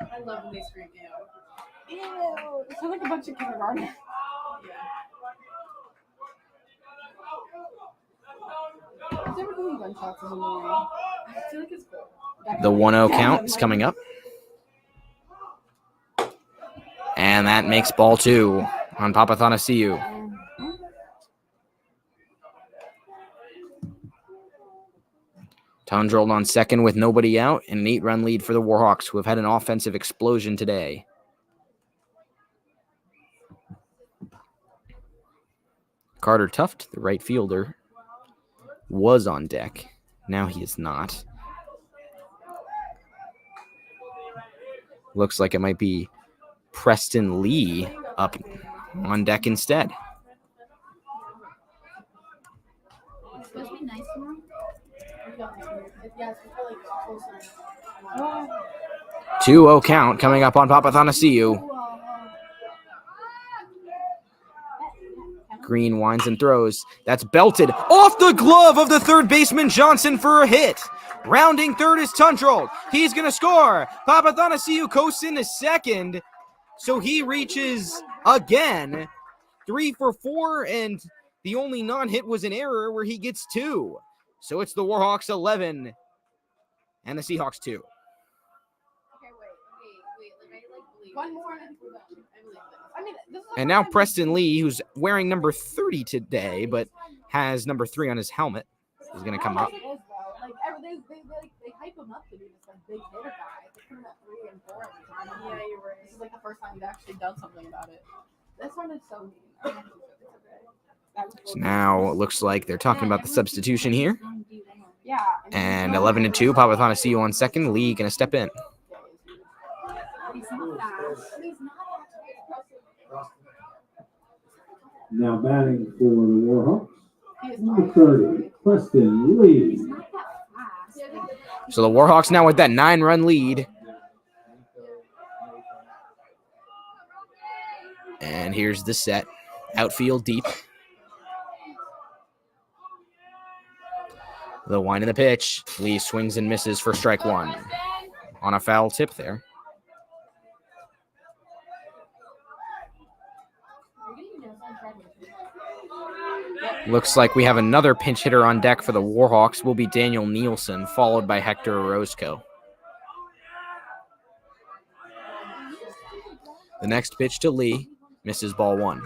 I love when they scream ew. Ew. It sounds like a bunch of kindergarten. I've never doing gunshots in the movie. I feel like it's cool. The 1-0 count is coming up. And that makes ball 2 on Papathanassiou. Tundrolt on second with nobody out, and an 8-run lead for the Warhawks, who have had an offensive explosion today. Carter Tuft, the right fielder, was on deck. Now he is not. Looks like it might be Preston Lee up on deck instead. It's supposed to be nice tomorrow. 2-0 count coming up on Papathanassiou. Green winds and throws. That's belted off the glove of the third baseman Johnson for a hit. Rounding third is Tundrolt. He's going to score. Papathanassiou coasts into second. So he reaches again. 3 for 4, and the only non-hit was an error where he gets 2. So it's the Warhawks 11 and the Seahawks 2. Okay, wait. One more and then we're done. I believe this. I mean, this is And now Preston Lee, who's wearing number 30 today, but has number 3 on his helmet, is going to come up. Like, they hype him up to be this like big hitter guy. They put him at 3 and 4 every time. Yeah, you're right. This is like the first time he's actually done something about it. This one is so mean. So now it looks like they're talking about the substitution here. Yeah. And 11-2, Papathanassiou on second. Lee going to step in. Now batting for the Warhawks, number 30, Preston Lee. So the Warhawks now with that 9-run lead. And here's the set. Outfield deep. The wind and the pitch. Lee swings and misses for strike 1. On a foul tip there. Looks like we have another pinch hitter on deck for the Warhawks. Will be Daniel Nielsen, followed by Hector Orozco. The next pitch to Lee. Misses ball 1.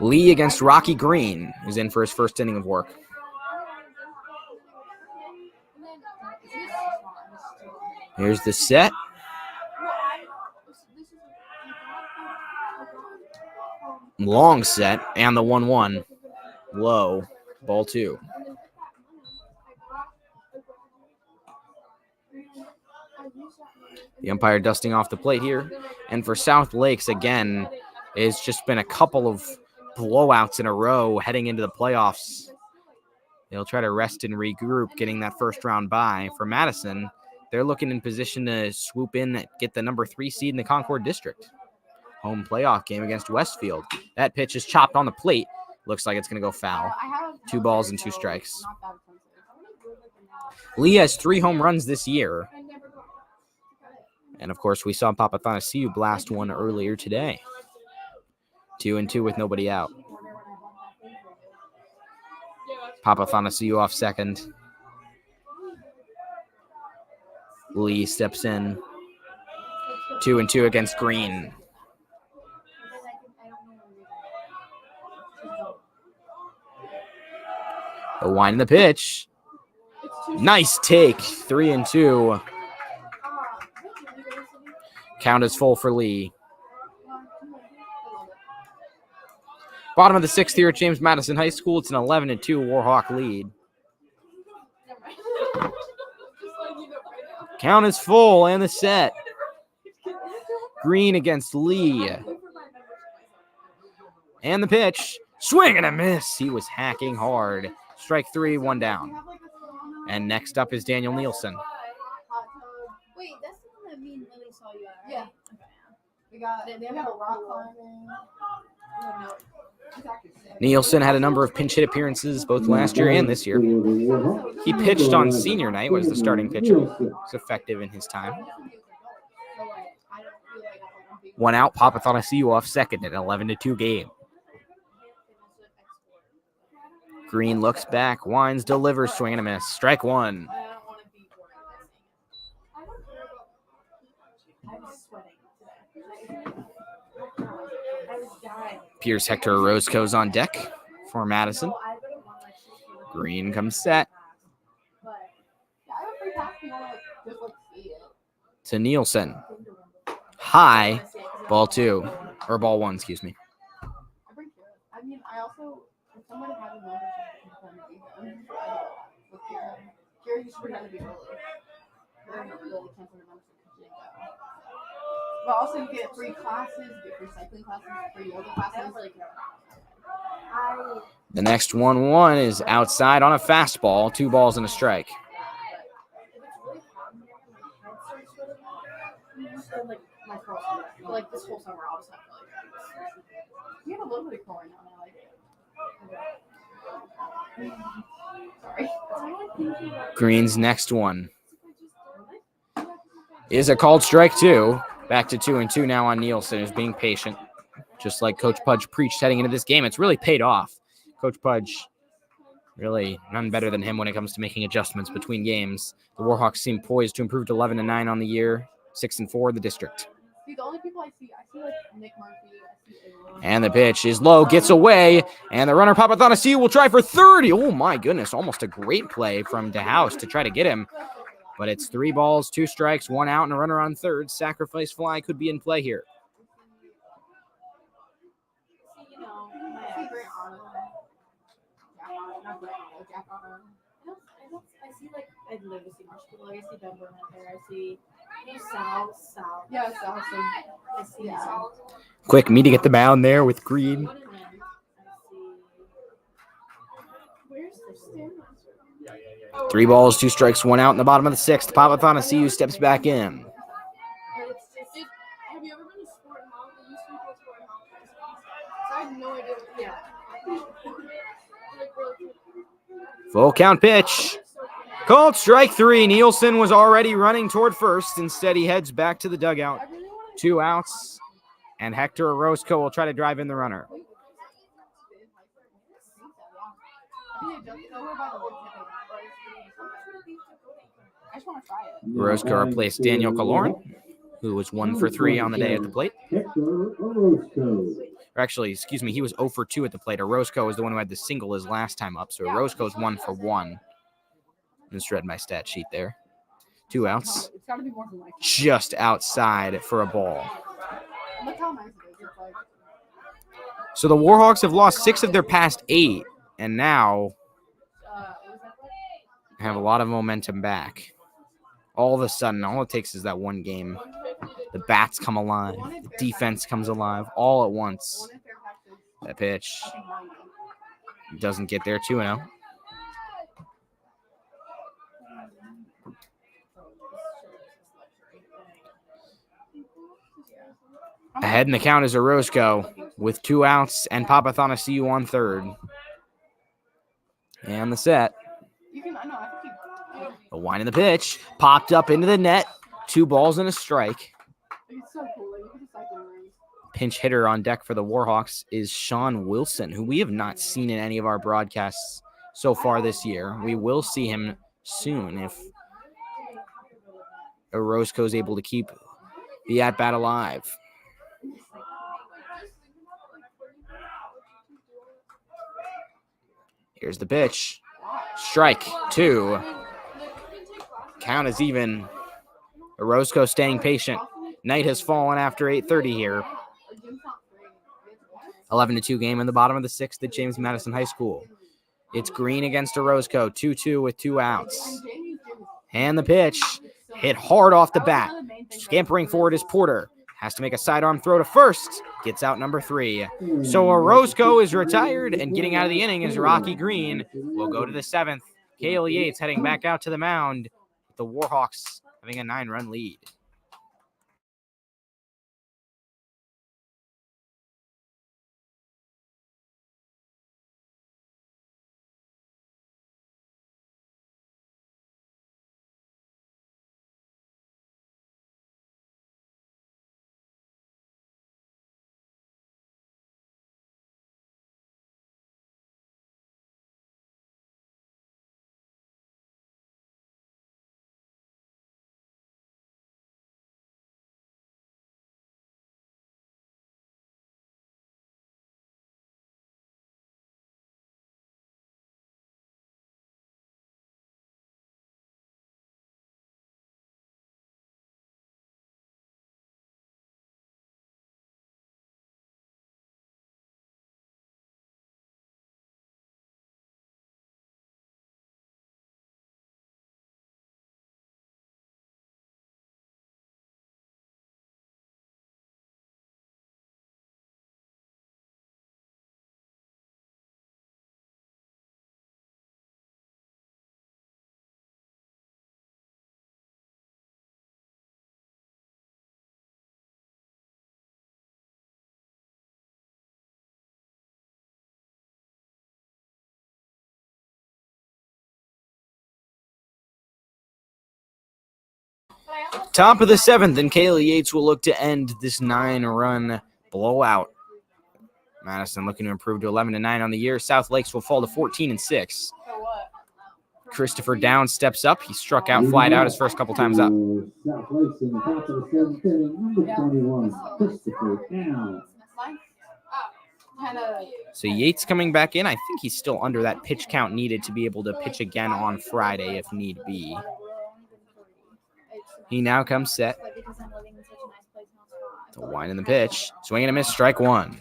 Lee against Rocky Green, who's in for his first inning of work. Here's the set. Long set, and the 1-1. Low, ball 2. The umpire dusting off the plate here. And for South Lakes, again, it's just been a couple of blowouts in a row heading into the playoffs. They'll try to rest and regroup, getting that first round bye. For Madison, they're looking in position to swoop in, get the number 3 seed in the Concord District. Home playoff game against Westfield. That pitch is chopped on the plate. Looks like it's going to go foul. 2 balls and 2 strikes. Lee has 3 home runs this year. And, of course, we saw Papathanassiou blast one earlier today. 2-2 with nobody out. Papathanassiou off second. Lee steps in. 2-2 against Green. The wind in the pitch. Nice take. 3-2. Count is full for Lee. Bottom of the sixth here at James Madison High School. It's an 11-2 Warhawk lead. Count is full and the set. Green against Lee. And the pitch. Swing and a miss. He was hacking hard. Strike 3, 1 down. And next up is Daniel Nielsen. Wait, that's the one that me and Lily saw you at, right? Yeah. We got a rock climbing. No. Nielsen had a number of pinch hit appearances both last year and this year. He pitched on senior night, was the starting pitcher. Was effective in his time. One out, Papathonasiu off second at 11-2 game. Green looks back, winds, delivers, swing and a miss. Strike 1. Pierce Hector Roscoe's on deck for Madison. Green comes set. To Nielsen. High. Ball 2. Or ball 1, excuse me. I mean, I also, if someone had a membership, I can pretend to be them. With Kira. Kira used to pretend to be Lily. Lily canceled her membership because she didn't go. But also, you get free classes, you get free cycling classes, free yoga classes. The next 1-1 is outside on a fastball. 2 balls and a strike. Like this whole summer, I'll just have to you have a little bit of color now, and I like it. Sorry. Green's next one is a called strike 2. Back to 2-2 now on Nielsen, who's being patient. Just like Coach Pudge preached heading into this game. It's really paid off. Coach Pudge, really none better than him when it comes to making adjustments between games. The Warhawks seem poised to improve to 11-9 on the year, 6-4 in the district. See, the only people I see like Nick Murphy. And the pitch is low, gets away, and the runner Papathonasiu will try for 30. Oh my goodness, almost a great play from DeHouse to try to get him. But it's 3 balls, 2 strikes, 1 out, and a runner on third. Sacrifice fly could be in play here. I see like I've never seen much people. Like I see Denver out there. I see South. Yeah, South. I see South. Quick me to get the mound there with Green. Where's the stand? 3 balls, 2 strikes, 1 out in the bottom of the 6th. Papathonasiu steps back in. Have you ever been to Sport Hall? They used to be called Sport Hall. So I have no idea. Yeah. Full count pitch. Called strike 3. Nielsen was already running toward first. Instead, he heads back to the dugout. 2 outs. And Hector Orozco will try to drive in the runner. I just want to try it. Orozco replaced Daniel Kaloran, who was 1 for 3 on the day at the plate. Or actually, excuse me, he was 0 for 2 at the plate. Orozco was the one who had the single his last time up. So Orozco's 1 for 1. Misread my stat sheet there. 2 outs. It's got to be more than like. Just outside for a ball. Look how nice it is. It's like. So the Warhawks have lost 6 of their past 8, and now have a lot of momentum back. All of a sudden, all it takes is that one game. The bats come alive. The defense comes alive all at once. That pitch doesn't get there 2-0. Ahead in the count is Orozco with 2 outs and Papathonasiu on third. And the set. The wind in the pitch. Popped up into the net. 2 balls and a strike. Pinch hitter on deck for the Warhawks is Sean Wilson, who we have not seen in any of our broadcasts so far this year. We will see him soon if Orozco is able to keep the at-bat alive. Here's the pitch. Strike 2. Count is even. Orozco staying patient. Night has fallen after 8:30 here. 11-2 game in the bottom of the 6th at James Madison High School. It's Green against Orozco, 2-2 with 2 outs. And the pitch hit hard off the bat. Scampering forward is Porter. Has to make a sidearm throw to first. Gets out number 3. So Orozco is retired, and getting out of the inning is Rocky Green. We'll go to the 7th. Cale Yates heading back out to the mound. The Warhawks having a 9-run lead. Top of the 7th, and Cale Yates will look to end this 9-run blowout. Madison looking to improve to 11-9 on the year. South Lakes will fall to 14-6. Christopher Downs steps up. He struck out, flied out his first couple times up. South Lakes in the top of the 7th inning, number 21, Christopher Downs. So Yates coming back in. I think he's still under that pitch count needed to be able to pitch again on Friday if need be. He now comes set. To wind in the pitch. Swing and a miss, strike 1.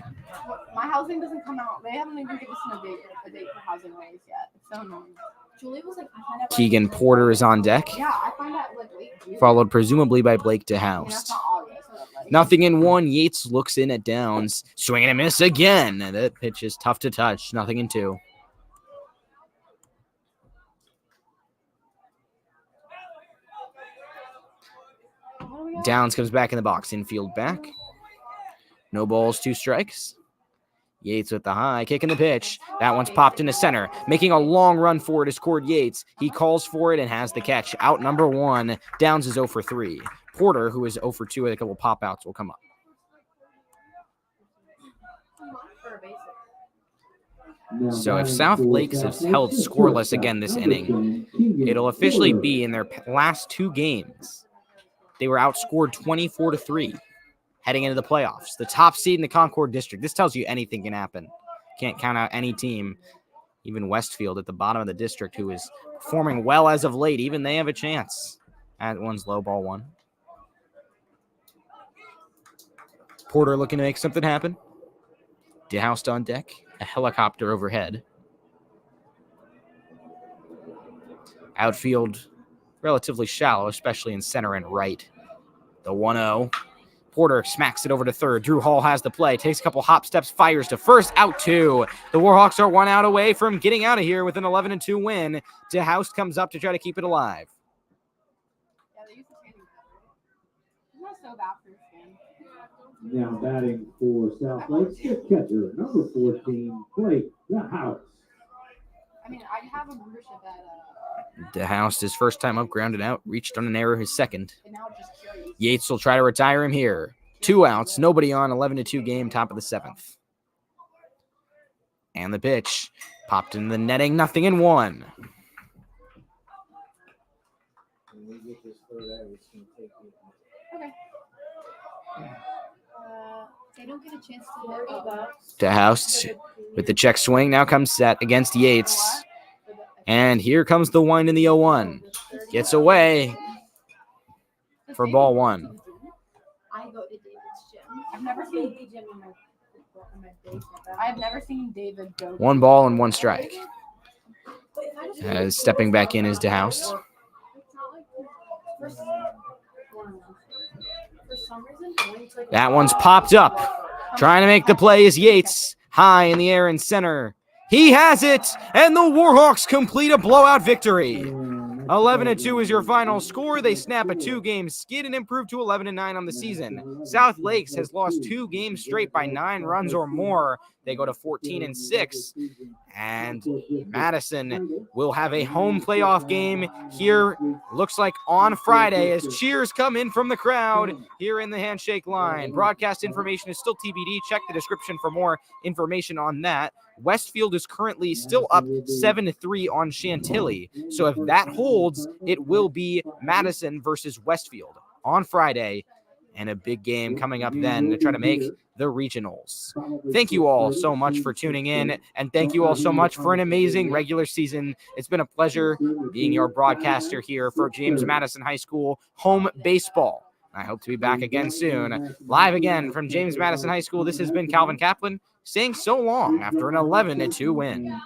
My housing doesn't come out. They haven't even given us a date for housing raise yet. It's so annoying. Julie was like, I find out Keegan Porter is on deck. Yeah, I find out like late. Followed presumably by Blake That's DeHoust. not August. So like, Nothing in 1. Yates looks in at Downs. Swing and a miss again. That pitch is tough to touch. Nothing in 2. Downs comes back in the box. Infield back. No balls, 2 strikes. Yates with the high, kicking the pitch. That one's popped into center. Making a long run for it is Cord Yates. He calls for it and has the catch. Out number 1. Downs is 0 for 3. Porter, who is 0 for 2 with a couple pop outs, will come up. So if South Lakes has held scoreless again this inning, it'll officially be in their last 2 games. They were outscored 24-3 heading into the playoffs. The top seed in the Concord District. This tells you anything can happen. Can't count out any team, even Westfield at the bottom of the district, who is performing well as of late. Even they have a chance. That one's low, ball 1. Porter looking to make something happen. DeHoust on deck. A helicopter overhead. Outfield relatively shallow, especially in center and right. The 1-0. Porter smacks it over to third. Drew Hall has the play. Takes a couple hop steps. Fires to first. Out 2. The Warhawks are 1 out away from getting out of here with an 11-2 win. DeHoust comes up to try to keep it alive. yeah, they used to tanning powder. It's not so bad for your skin. Now batting for South Lakes, fifth catcher, number 14, Blake DeHoust. I mean, I have a membership at DeHoust, his first time up, grounded out. Reached on an error, his second. and now just curious. Yates will try to retire him here. 2 outs, nobody on, 11-2 game, top of the 7th. And the pitch. Popped in the netting, nothing in 1. And we get this Okay. They don't get a chance to worry about. DeHouse with the check swing. Now comes set against Yates. And here comes the wind in the 0-1. Gets away for ball one. I go to David's gym. I've never seen Baby gym in my basement. I've never seen David go. 1 ball and 1 strike. But if I just- As stepping back in is DeHouse. For some reason, points, like, That one's popped up. Trying to make the play is Yates. High in the air in center. He has it, and the Warhawks complete a blowout victory. 11-2 is your final score. They snap a 2-game skid and improve to 11-9 on the season. South Lakes has lost 2 games straight by 9 runs or more. They go to 14-6. And Madison will have a home playoff game here, looks like on Friday, as cheers come in from the crowd here in the handshake line. Broadcast information is still TBD. Check the description for more information on that. Westfield is currently still up 7-3 on Chantilly. So if that holds, it will be Madison versus Westfield on Friday, and a big game coming up then to try to make the regionals. Thank you all so much for tuning in, and thank you all so much for an amazing regular season. It's been a pleasure being your broadcaster here for James Madison High School home baseball. I hope to be back again soon. Live again from James Madison High School, this has been Calvin Kaplan saying so long after an 11-2 win.